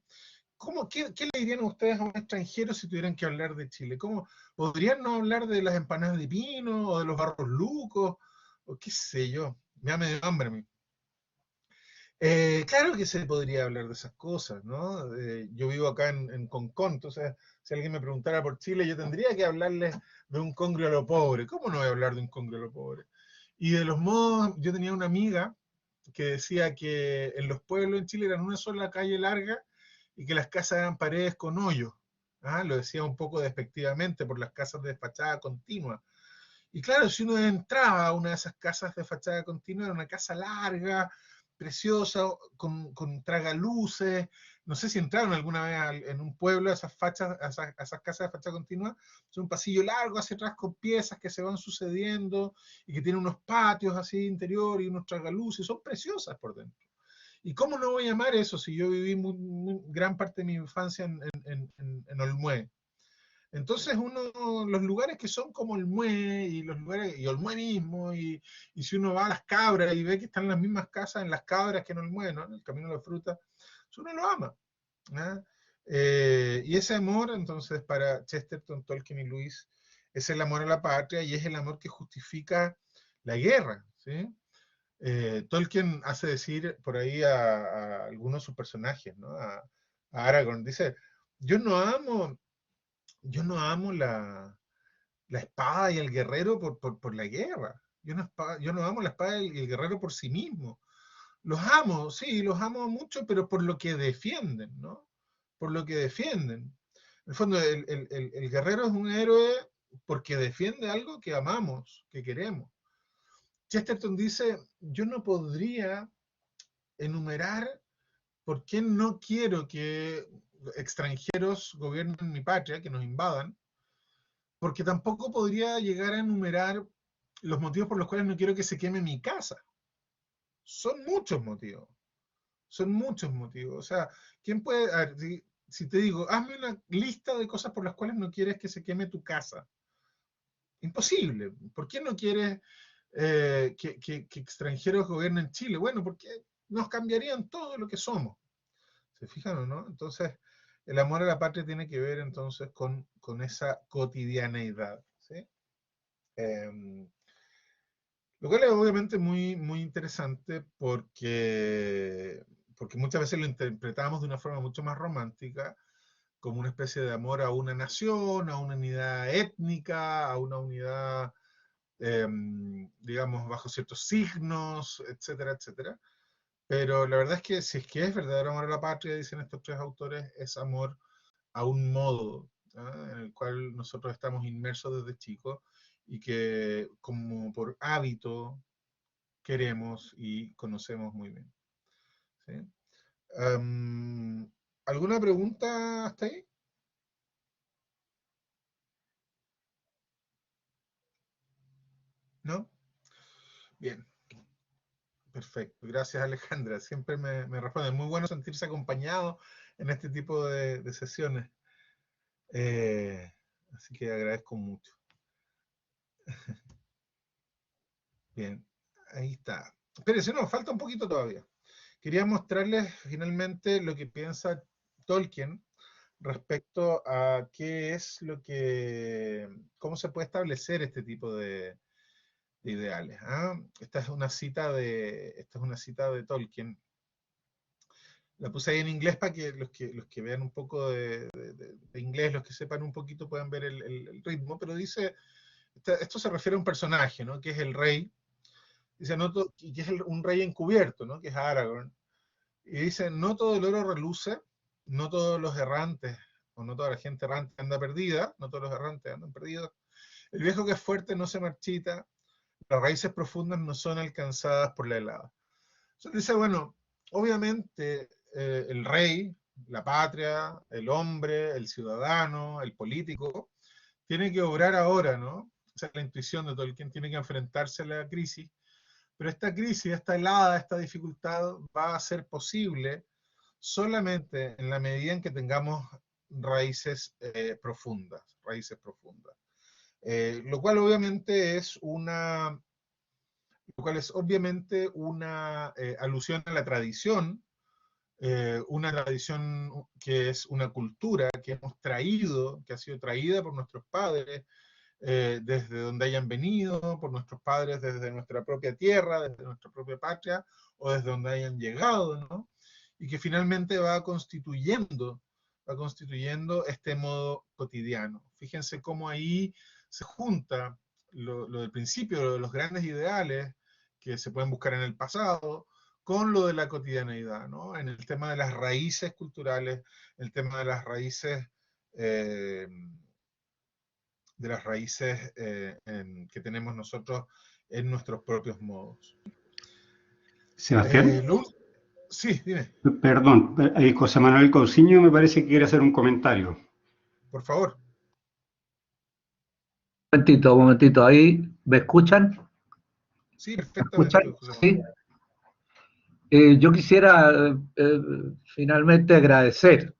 ¿Qué le dirían a ustedes a un extranjero si tuvieran que hablar de Chile? ¿Cómo podrían no hablar de las empanadas de pino o de los barros lucos? O qué sé yo. Me da medio hambre a mí. Claro que se podría hablar de esas cosas, ¿no? Yo vivo acá en Concón, entonces si alguien me preguntara por Chile, yo tendría que hablarles de un congrio a lo pobre. ¿Cómo no voy a hablar de un congrio a lo pobre? Y de los modos, yo tenía una amiga que decía que en los pueblos en Chile eran una sola calle larga y que las casas eran paredes con hoyos. ¿Ah? Lo decía un poco despectivamente por las casas de fachada continua. Y claro, si uno entraba a una de esas casas de fachada continua, era una casa larga, preciosa, con tragaluces. No sé si entraron alguna vez en un pueblo a esas casas de fachada continua. Es un pasillo largo hacia atrás con piezas que se van sucediendo y que tienen unos patios así interior y unos tragaluces. Son preciosas por dentro. ¿Y cómo no voy a amar eso si yo viví gran parte de mi infancia en Olmué? Entonces los lugares que son como Olmué y los lugares, y Olmué mismo, y si uno va a Las Cabras y ve que están las mismas casas en Las Cabras que en Olmué, ¿no? En el Camino de la Fruta, uno lo ama. ¿Ah? Y ese amor, entonces, para Chesterton, Tolkien y Lewis, es el amor a la patria y es el amor que justifica la guerra, ¿sí? Tolkien hace decir por ahí a algunos de sus personajes, ¿no? A Aragorn, dice, yo no amo la espada y el guerrero por la guerra. Yo no amo la espada y el guerrero por sí mismo. Los amo, sí, los amo mucho, pero por lo que defienden, ¿no? Por lo que defienden. En el fondo, el guerrero es un héroe porque defiende algo que amamos, que queremos. Chesterton dice, yo no podría enumerar por qué no quiero que extranjeros gobiernen mi patria, que nos invadan, porque tampoco podría llegar a enumerar los motivos por los cuales no quiero que se queme mi casa. Son muchos motivos. Son muchos motivos. O sea, ¿quién puede...? A ver, si te digo, hazme una lista de cosas por las cuales no quieres que se queme tu casa. Imposible. ¿Por qué no quieres que extranjeros gobiernen Chile? Bueno, porque nos cambiarían todo lo que somos. ¿Se fijan o no? Entonces, el amor a la patria tiene que ver entonces con con esa cotidianeidad, ¿sí? Lo cual es obviamente muy, muy interesante porque muchas veces lo interpretamos de una forma mucho más romántica, como una especie de amor a una nación, a una unidad étnica, a una unidad, digamos, bajo ciertos signos, etcétera, etcétera. Pero la verdad es que si es que es verdadero amor a la patria, dicen estos tres autores, es amor a un modo, ¿ah? En el cual nosotros estamos inmersos desde chicos y que como por hábito queremos y conocemos muy bien, ¿sí? ¿Alguna pregunta hasta ahí? ¿No? Bien. Perfecto. Gracias, Alejandra. Siempre me responde. Es muy bueno sentirse acompañado en este tipo de sesiones. Así que agradezco mucho. Bien. Ahí está. Espérense, no, falta un poquito todavía. Quería mostrarles finalmente lo que piensa Tolkien respecto a qué es lo que, cómo se puede establecer este tipo de ideales. ¿Ah? Esta es una cita de Tolkien. La puse ahí en inglés para que los que vean un poco de inglés, los que sepan un poquito puedan ver el ritmo, pero dice, esto se refiere a un personaje, ¿no? Que es el rey, dice, y que es un rey encubierto, ¿no? Que es Aragorn, y dice, no todo el oro reluce, no todos los errantes, o no toda la gente errante anda perdida, no todos los errantes andan perdidos, el viejo que es fuerte no se marchita, las raíces profundas no son alcanzadas por la helada. Entonces dice, bueno, obviamente el rey, la patria, el hombre, el ciudadano, el político, tiene que obrar ahora, ¿no? Esa es la intuición de Tolkien, tiene que enfrentarse a la crisis, pero esta crisis, esta helada, esta dificultad va a ser posible solamente en la medida en que tengamos raíces profundas, lo cual obviamente es una alusión a la tradición, una tradición que es una cultura que hemos traído, que ha sido traída por nuestros padres, desde donde hayan venido, por nuestros padres desde nuestra propia tierra, desde nuestra propia patria, o desde donde hayan llegado, ¿no? Y que finalmente va constituyendo este modo cotidiano. Fíjense cómo ahí se junta lo del principio, lo de los grandes ideales que se pueden buscar en el pasado, con lo de la cotidianeidad, ¿no? En el tema de las raíces culturales, el tema de las raíces que tenemos nosotros en nuestros propios modos. Sebastián. Sí, dime. Perdón, José Manuel Cousiño me parece que quiere hacer un comentario. Por favor. Un momentito, ¿ahí me escuchan? Sí, perfectamente. ¿Me escuchan? ¿Sí? Yo quisiera finalmente agradecer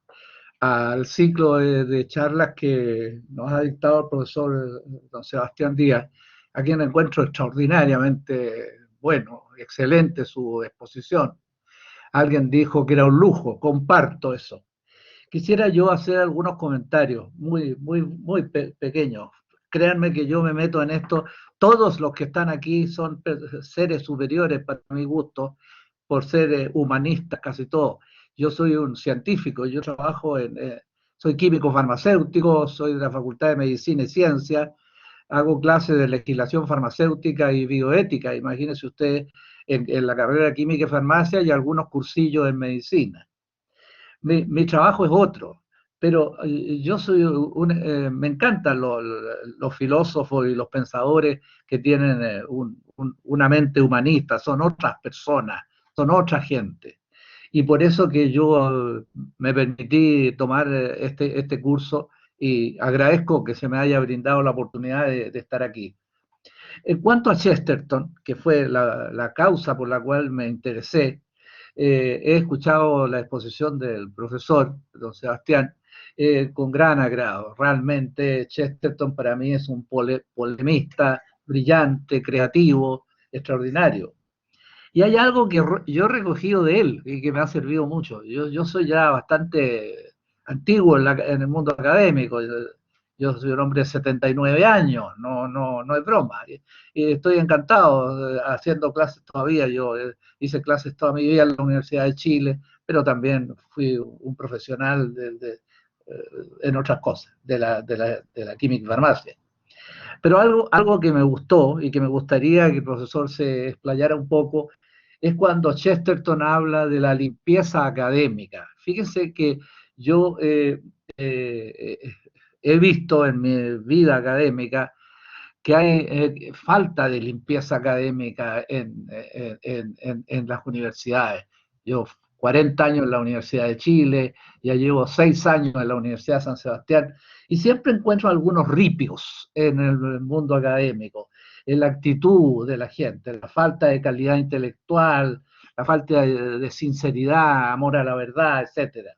al ciclo de charlas que nos ha dictado el profesor don Sebastián Díaz, a quien encuentro extraordinariamente bueno, excelente su exposición. Alguien dijo que era un lujo, comparto eso. Quisiera yo hacer algunos comentarios muy pequeños. Créanme que yo me meto en esto. Todos los que están aquí son seres superiores para mi gusto, por ser humanistas casi todos. Yo soy un científico, yo trabajo soy químico farmacéutico, soy de la Facultad de Medicina y Ciencia, hago clases de legislación farmacéutica y bioética, imagínense ustedes, en la carrera de química y farmacia y algunos cursillos en medicina. Mi trabajo es otro, pero yo soy me encantan los filósofos y los pensadores que tienen una mente humanista, son otras personas, son otra gente. Y por eso que yo me permití tomar este curso y agradezco que se me haya brindado la oportunidad de estar aquí. En cuanto a Chesterton, que fue la causa por la cual me interesé, he escuchado la exposición del profesor, don Sebastián, con gran agrado. Realmente Chesterton para mí es un polemista brillante, creativo, extraordinario. Y hay algo que yo he recogido de él y que me ha servido mucho. Yo soy ya bastante antiguo en el mundo académico. Yo soy un hombre de 79 años, no es broma. Y estoy encantado haciendo clases todavía. Yo hice clases toda mi vida en la Universidad de Chile, pero también fui un profesional en otras cosas, de la química y farmacia. Pero algo que me gustó y que me gustaría que el profesor se explayara un poco es cuando Chesterton habla de la limpieza académica. Fíjense que yo he visto en mi vida académica que hay falta de limpieza académica en las universidades. Yo 40 años en la Universidad de Chile, ya llevo 6 años en la Universidad de San Sebastián, y siempre encuentro algunos ripios en el mundo académico, en la actitud de la gente, la falta de calidad intelectual, la falta de sinceridad, amor a la verdad, etcétera.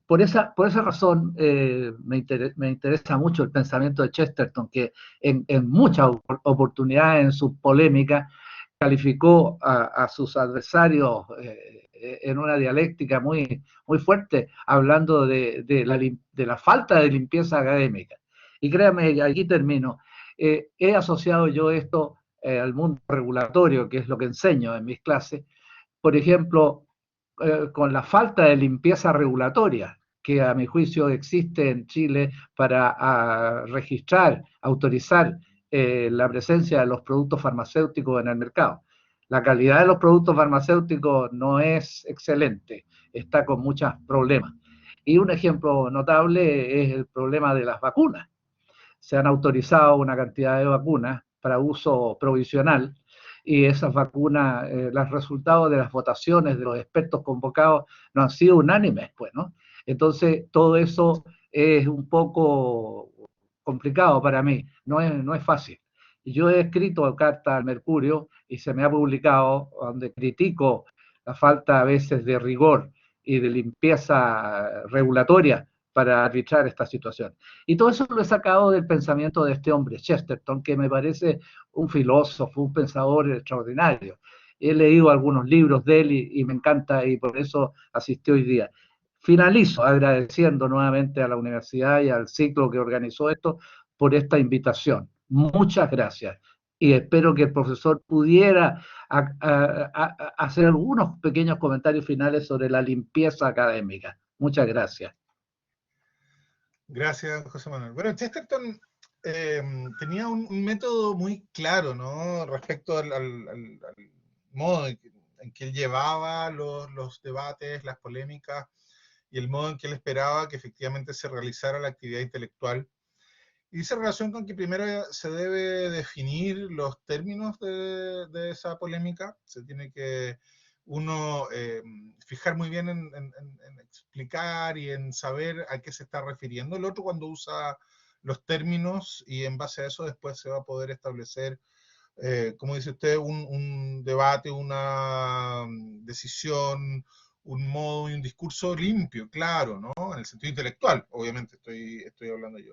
Por esa razón me interesa mucho el pensamiento de Chesterton, que en muchas oportunidades en sus polémicas calificó a sus adversarios en una dialéctica muy fuerte, hablando de la falta de limpieza académica. Y créanme, aquí termino, he asociado yo esto al mundo regulatorio, que es lo que enseño en mis clases. Por ejemplo, con la falta de limpieza regulatoria que a mi juicio existe en Chile para registrar, autorizar la presencia de los productos farmacéuticos en el mercado. La calidad de los productos farmacéuticos no es excelente, está con muchos problemas. Y un ejemplo notable es el problema de las vacunas. Se han autorizado una cantidad de vacunas para uso provisional, y esas vacunas, los resultados de las votaciones de los expertos convocados no han sido unánimes, pues, ¿no? Entonces, todo eso es un poco complicado para mí, no es fácil. Yo he escrito carta al Mercurio y se me ha publicado donde critico la falta a veces de rigor y de limpieza regulatoria para arbitrar esta situación. Y todo eso lo he sacado del pensamiento de este hombre, Chesterton, que me parece un filósofo, un pensador extraordinario. He leído algunos libros de él y me encanta, y por eso asistí hoy día. Finalizo agradeciendo nuevamente a la universidad y al ciclo que organizó esto por esta invitación. Muchas gracias. Y espero que el profesor pudiera hacer algunos pequeños comentarios finales sobre la limpieza académica. Muchas gracias. Gracias, José Manuel. Bueno, Chesterton tenía un método muy claro, ¿no? Respecto al modo en que él llevaba los debates, las polémicas, y el modo en que él esperaba que efectivamente se realizara la actividad intelectual. Y dice relación con que primero se debe definir los términos de esa polémica, se tiene que uno fijar muy bien en explicar y en saber a qué se está refiriendo el otro cuando usa los términos, y en base a eso después se va a poder establecer, como dice usted, un debate, una decisión, un modo y un discurso limpio, claro, ¿no? En el sentido intelectual, obviamente estoy hablando yo.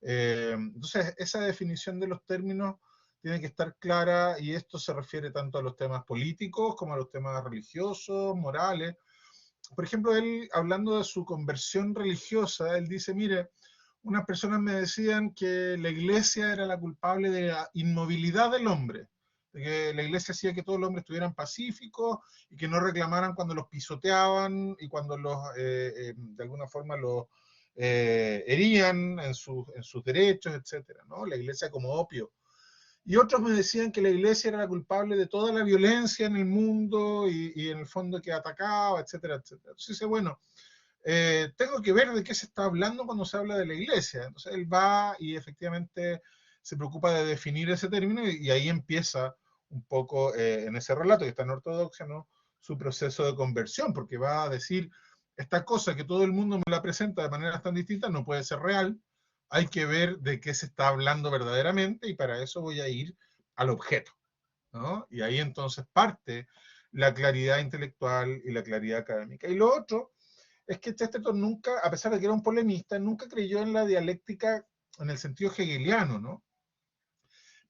Entonces, esa definición de los términos tiene que estar clara, y esto se refiere tanto a los temas políticos como a los temas religiosos, morales. Por ejemplo, él, hablando de su conversión religiosa, él dice, mire, unas personas me decían que la iglesia era la culpable de la inmovilidad del hombre, de que la iglesia hacía que todos los hombres estuvieran pacíficos y que no reclamaran cuando los pisoteaban y cuando de alguna forma los herían en sus derechos, etcétera, ¿no? La iglesia como opio. Y otros me decían que la iglesia era la culpable de toda la violencia en el mundo y en el fondo que atacaba, etcétera, etcétera. Entonces dice, bueno, tengo que ver de qué se está hablando cuando se habla de la iglesia. Entonces él va y efectivamente se preocupa de definir ese término, y ahí empieza un poco en ese relato que está en Ortodoxia, ¿no? Su proceso de conversión, porque va a decir, esta cosa que todo el mundo me la presenta de maneras tan distintas no puede ser real, hay que ver de qué se está hablando verdaderamente, y para eso voy a ir al objeto, ¿no? Y ahí entonces parte la claridad intelectual y la claridad académica. Y lo otro es que Chesterton nunca, a pesar de que era un polemista, nunca creyó en la dialéctica en el sentido hegeliano, ¿no?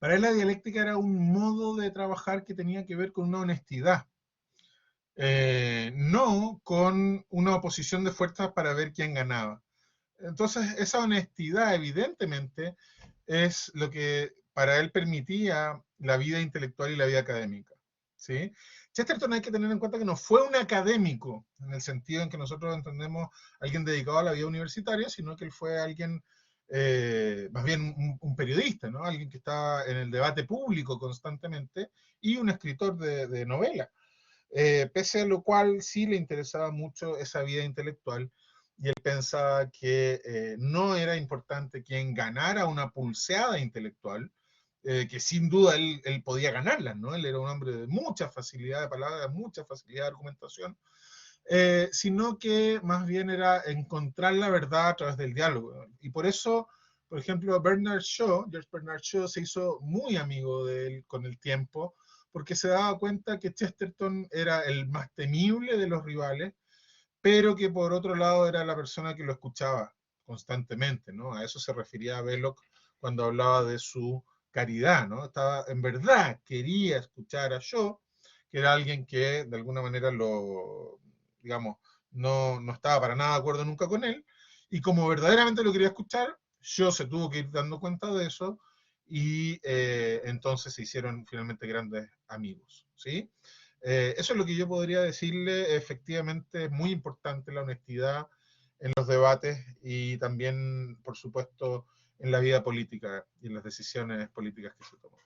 Para él la dialéctica era un modo de trabajar que tenía que ver con una honestidad, no con una oposición de fuerzas para ver quién ganaba. Entonces, esa honestidad, evidentemente, es lo que para él permitía la vida intelectual y la vida académica, ¿sí? Chesterton hay que tener en cuenta que no fue un académico, en el sentido en que nosotros entendemos alguien dedicado a la vida universitaria, sino que él fue alguien, más bien un periodista, ¿no? Alguien que estaba en el debate público constantemente y un escritor de novela. Pese a lo cual sí le interesaba mucho esa vida intelectual y él pensaba que no era importante quien ganara una pulseada intelectual, que sin duda él podía ganarla, ¿no? Él era un hombre de mucha facilidad de palabras, mucha facilidad de argumentación, sino que más bien era encontrar la verdad a través del diálogo. Y por eso, por ejemplo, George Bernard Shaw se hizo muy amigo de él con el tiempo, porque se daba cuenta que Chesterton era el más temible de los rivales, pero que por otro lado era la persona que lo escuchaba constantemente, ¿no? A eso se refería a Belloc cuando hablaba de su caridad, ¿no? Estaba, en verdad, quería escuchar a Shaw, que era alguien que de alguna manera lo, digamos, no estaba para nada de acuerdo nunca con él, y como verdaderamente lo quería escuchar, Shaw se tuvo que ir dando cuenta de eso, y entonces se hicieron finalmente grandes amigos, ¿sí? Eso es lo que yo podría decirle. Efectivamente es muy importante la honestidad en los debates y también, por supuesto, en la vida política y en las decisiones políticas que se toman.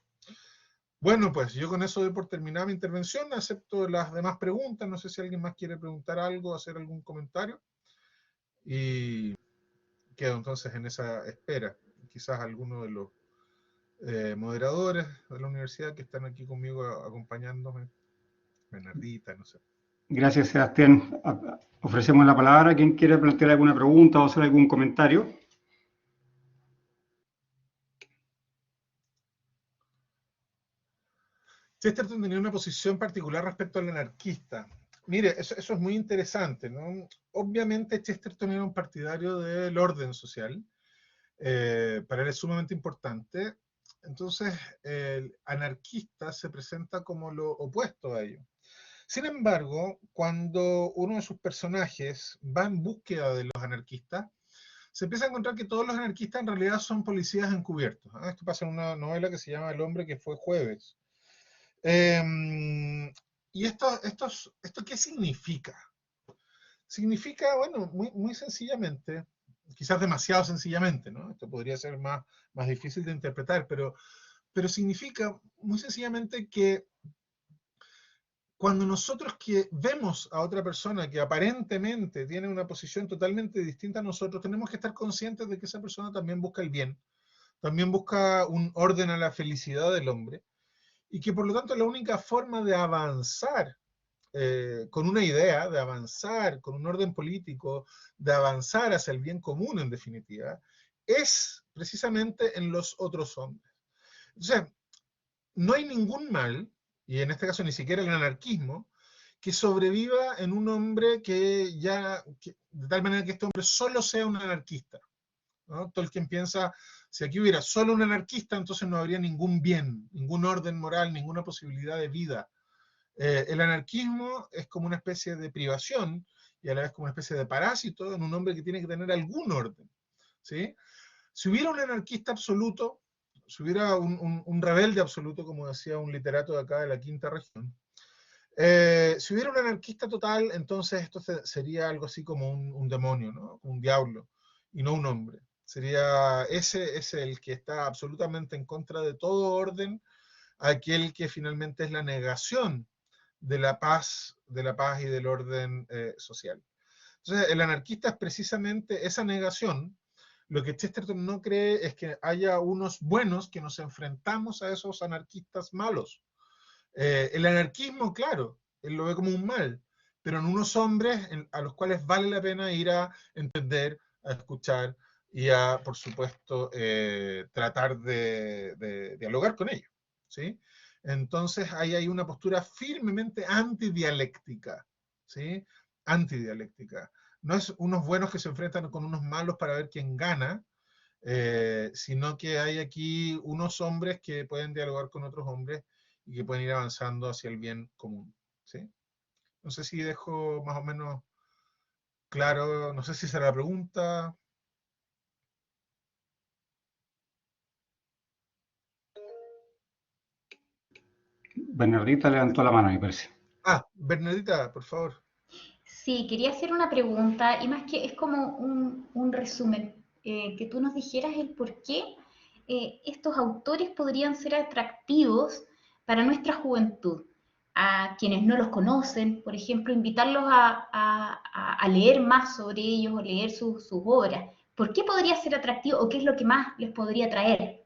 Bueno, pues yo con eso doy por terminada mi intervención. Acepto las demás preguntas. No sé si alguien más quiere preguntar algo, hacer algún comentario. Y quedo entonces en esa espera. Quizás alguno de los moderadores de la universidad que están aquí conmigo acompañándome, Bernardita, no sé. Gracias, Sebastián. Ofrecemos la palabra. ¿Quién quiere plantear alguna pregunta o hacer algún comentario? Chesterton tenía una posición particular respecto al anarquista. Mire, eso es muy interesante, ¿no? Obviamente Chesterton era un partidario del orden social, para él es sumamente importante. Entonces, el anarquista se presenta como lo opuesto a ello. Sin embargo, cuando uno de sus personajes va en búsqueda de los anarquistas, se empieza a encontrar que todos los anarquistas en realidad son policías encubiertos. Esto pasa en una novela que se llama El hombre que fue jueves. ¿Y esto qué significa? Significa, bueno, muy sencillamente, quizás demasiado sencillamente, ¿no? Esto podría ser más difícil de interpretar, pero significa muy sencillamente que cuando nosotros que vemos a otra persona que aparentemente tiene una posición totalmente distinta a nosotros, tenemos que estar conscientes de que esa persona también busca el bien, también busca un orden a la felicidad del hombre, y que por lo tanto la única forma de avanzar con una idea, de avanzar con un orden político, de avanzar hacia el bien común en definitiva, es precisamente en los otros hombres. Entonces, no hay ningún mal, y en este caso ni siquiera el anarquismo, que sobreviva en un hombre de tal manera que este hombre solo sea un anarquista, ¿no? Tolkien piensa, si aquí hubiera solo un anarquista, entonces no habría ningún bien, ningún orden moral, ninguna posibilidad de vida. El anarquismo es como una especie de privación y a la vez como una especie de parásito en un hombre que tiene que tener algún orden, ¿sí? Si hubiera un anarquista absoluto, si hubiera un rebelde absoluto, como decía un literato de acá de la quinta región, si hubiera un anarquista total, entonces esto sería algo así como un demonio, ¿no? Un diablo, y no un hombre. Sería ese el que está absolutamente en contra de todo orden, aquel que finalmente es la negación de la paz y del orden social. Entonces, el anarquista es precisamente esa negación. Lo que Chesterton no cree es que haya unos buenos que nos enfrentamos a esos anarquistas malos. El anarquismo, claro, él lo ve como un mal, pero en unos hombres a los cuales vale la pena ir a entender, a escuchar y a, por supuesto, tratar de dialogar con ellos, ¿sí? Entonces ahí hay una postura firmemente antidialéctica, ¿sí? Antidialéctica. No es unos buenos que se enfrentan con unos malos para ver quién gana, sino que hay aquí unos hombres que pueden dialogar con otros hombres y que pueden ir avanzando hacia el bien común, ¿sí? No sé si dejo más o menos claro, no sé si será la pregunta. Bernardita levantó la mano, me parece. Ah, Bernardita, por favor. Sí, quería hacer una pregunta, y más que es como un resumen, que tú nos dijeras el por qué estos autores podrían ser atractivos para nuestra juventud, a quienes no los conocen, por ejemplo, invitarlos a leer más sobre ellos o leer sus obras. ¿Por qué podría ser atractivo o qué es lo que más les podría traer?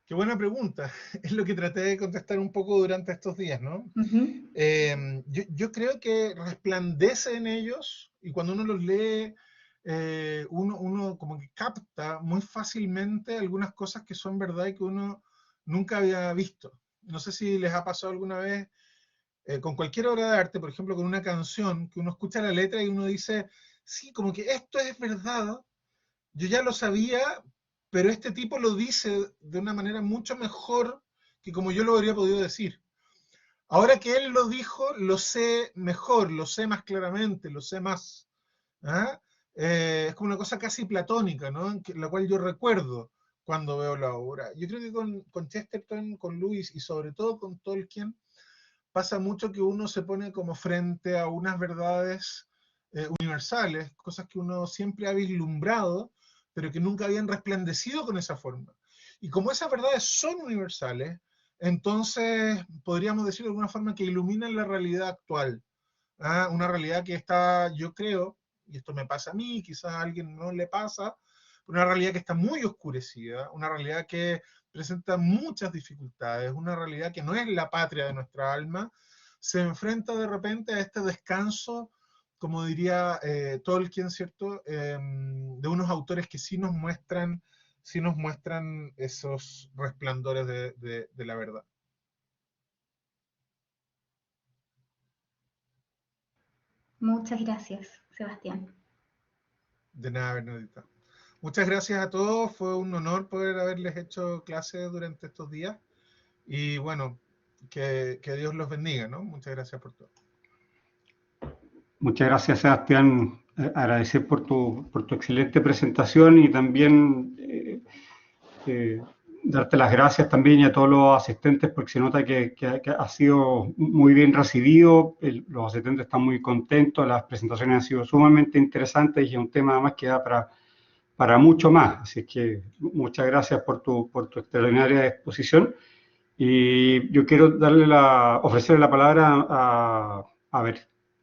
Qué buena pregunta. Es lo que traté de contestar un poco durante estos días, ¿no? Uh-huh. Yo creo que resplandece en ellos y cuando uno los lee, uno como que capta muy fácilmente algunas cosas que son verdad y que uno nunca había visto. No sé si les ha pasado alguna vez con cualquier obra de arte, por ejemplo, con una canción, que uno escucha la letra y uno dice, sí, como que esto es verdad, yo ya lo sabía, pero este tipo lo dice de una manera mucho mejor que como yo lo habría podido decir. Ahora que él lo dijo, lo sé mejor, lo sé más claramente, lo sé más. ¿Ah? Es como una cosa casi platónica, ¿no? La cual yo recuerdo cuando veo la obra. Yo creo que con Chesterton, con Lewis y sobre todo con Tolkien, pasa mucho que uno se pone como frente a unas verdades universales, cosas que uno siempre ha vislumbrado, pero que nunca habían resplandecido con esa forma. Y como esas verdades son universales, entonces podríamos decir de alguna forma que iluminan la realidad actual. ¿Ah? Una realidad que está, yo creo, y esto me pasa a mí, quizás a alguien no le pasa, una realidad que está muy oscurecida, una realidad que presenta muchas dificultades, una realidad que no es la patria de nuestra alma, se enfrenta de repente a este descanso, como diría Tolkien, ¿cierto? De unos autores que sí nos muestran esos resplandores de la verdad. Muchas gracias, Sebastián. De nada, Bernadita. Muchas gracias a todos, fue un honor poder haberles hecho clases durante estos días y bueno, que Dios los bendiga, ¿no? Muchas gracias por todo. Muchas gracias, Sebastián. Agradecer por tu excelente presentación y también darte las gracias también y a todos los asistentes porque se nota que ha sido muy bien recibido, los asistentes están muy contentos, las presentaciones han sido sumamente interesantes y es un tema además que da para mucho más, así que muchas gracias por tu extraordinaria exposición y yo quiero ofrecerle la palabra a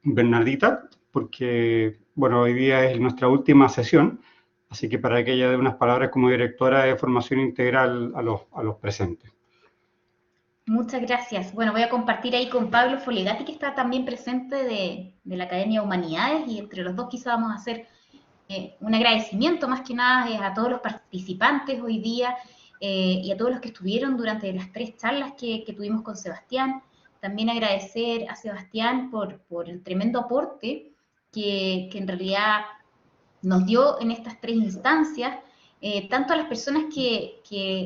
Bernardita porque bueno, hoy día es nuestra última sesión. Así que para que ella dé unas palabras como directora de formación integral a los presentes. Muchas gracias. Bueno, voy a compartir ahí con Pablo Folegati, que está también presente de la Academia de Humanidades, y entre los dos quizá vamos a hacer un agradecimiento más que nada a todos los participantes hoy día y a todos los que estuvieron durante las 3 charlas que tuvimos con Sebastián. También agradecer a Sebastián por el tremendo aporte que en realidad nos dio en estas 3 instancias, tanto a las personas que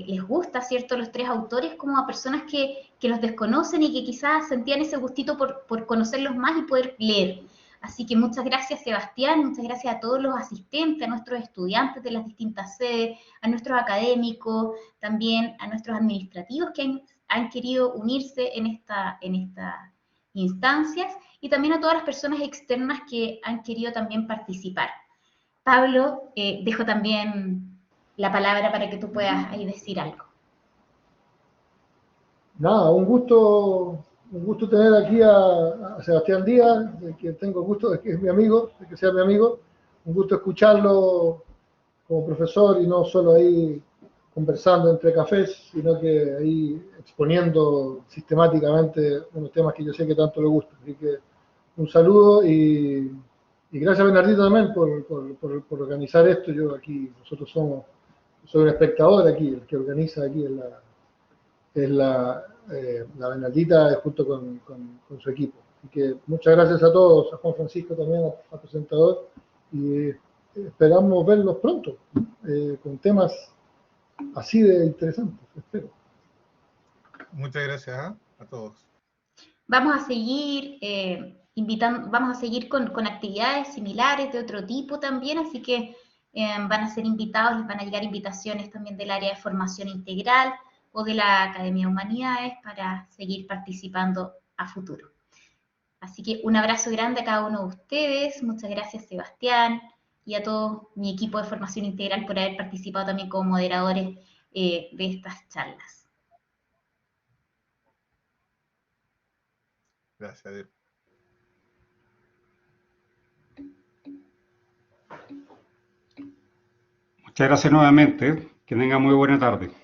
les gusta, ¿cierto?, los 3 autores, como a personas que los desconocen y que quizás sentían ese gustito por conocerlos más y poder leer. Así que muchas gracias, Sebastián, muchas gracias a todos los asistentes, a nuestros estudiantes de las distintas sedes, a nuestros académicos, también a nuestros administrativos que han querido unirse en estas instancias, y también a todas las personas externas que han querido también participar. Pablo, dejo también la palabra para que tú puedas ahí decir algo. Nada, un gusto tener aquí a Sebastián Díaz, de que tengo gusto de que es mi amigo, de que sea mi amigo. Un gusto escucharlo como profesor y no solo ahí conversando entre cafés, sino que ahí exponiendo sistemáticamente unos temas que yo sé que tanto le gustan. Así que un saludo y gracias, Bernardito, también por organizar esto. Nosotros soy un espectador aquí, el que organiza aquí es la Bernardita junto con su equipo. Así que muchas gracias a todos, a Juan Francisco también, al presentador, y esperamos verlos pronto con temas así de interesantes, espero. Muchas gracias a todos. Vamos a seguir vamos a seguir con actividades similares de otro tipo también, así que van a ser invitados, les van a llegar invitaciones también del área de formación integral o de la Academia de Humanidades para seguir participando a futuro. Así que un abrazo grande a cada uno de ustedes. Muchas gracias, Sebastián, y a todo mi equipo de formación integral por haber participado también como moderadores de estas charlas. Gracias, Diego. Muchas gracias nuevamente. Que tengan muy buena tarde.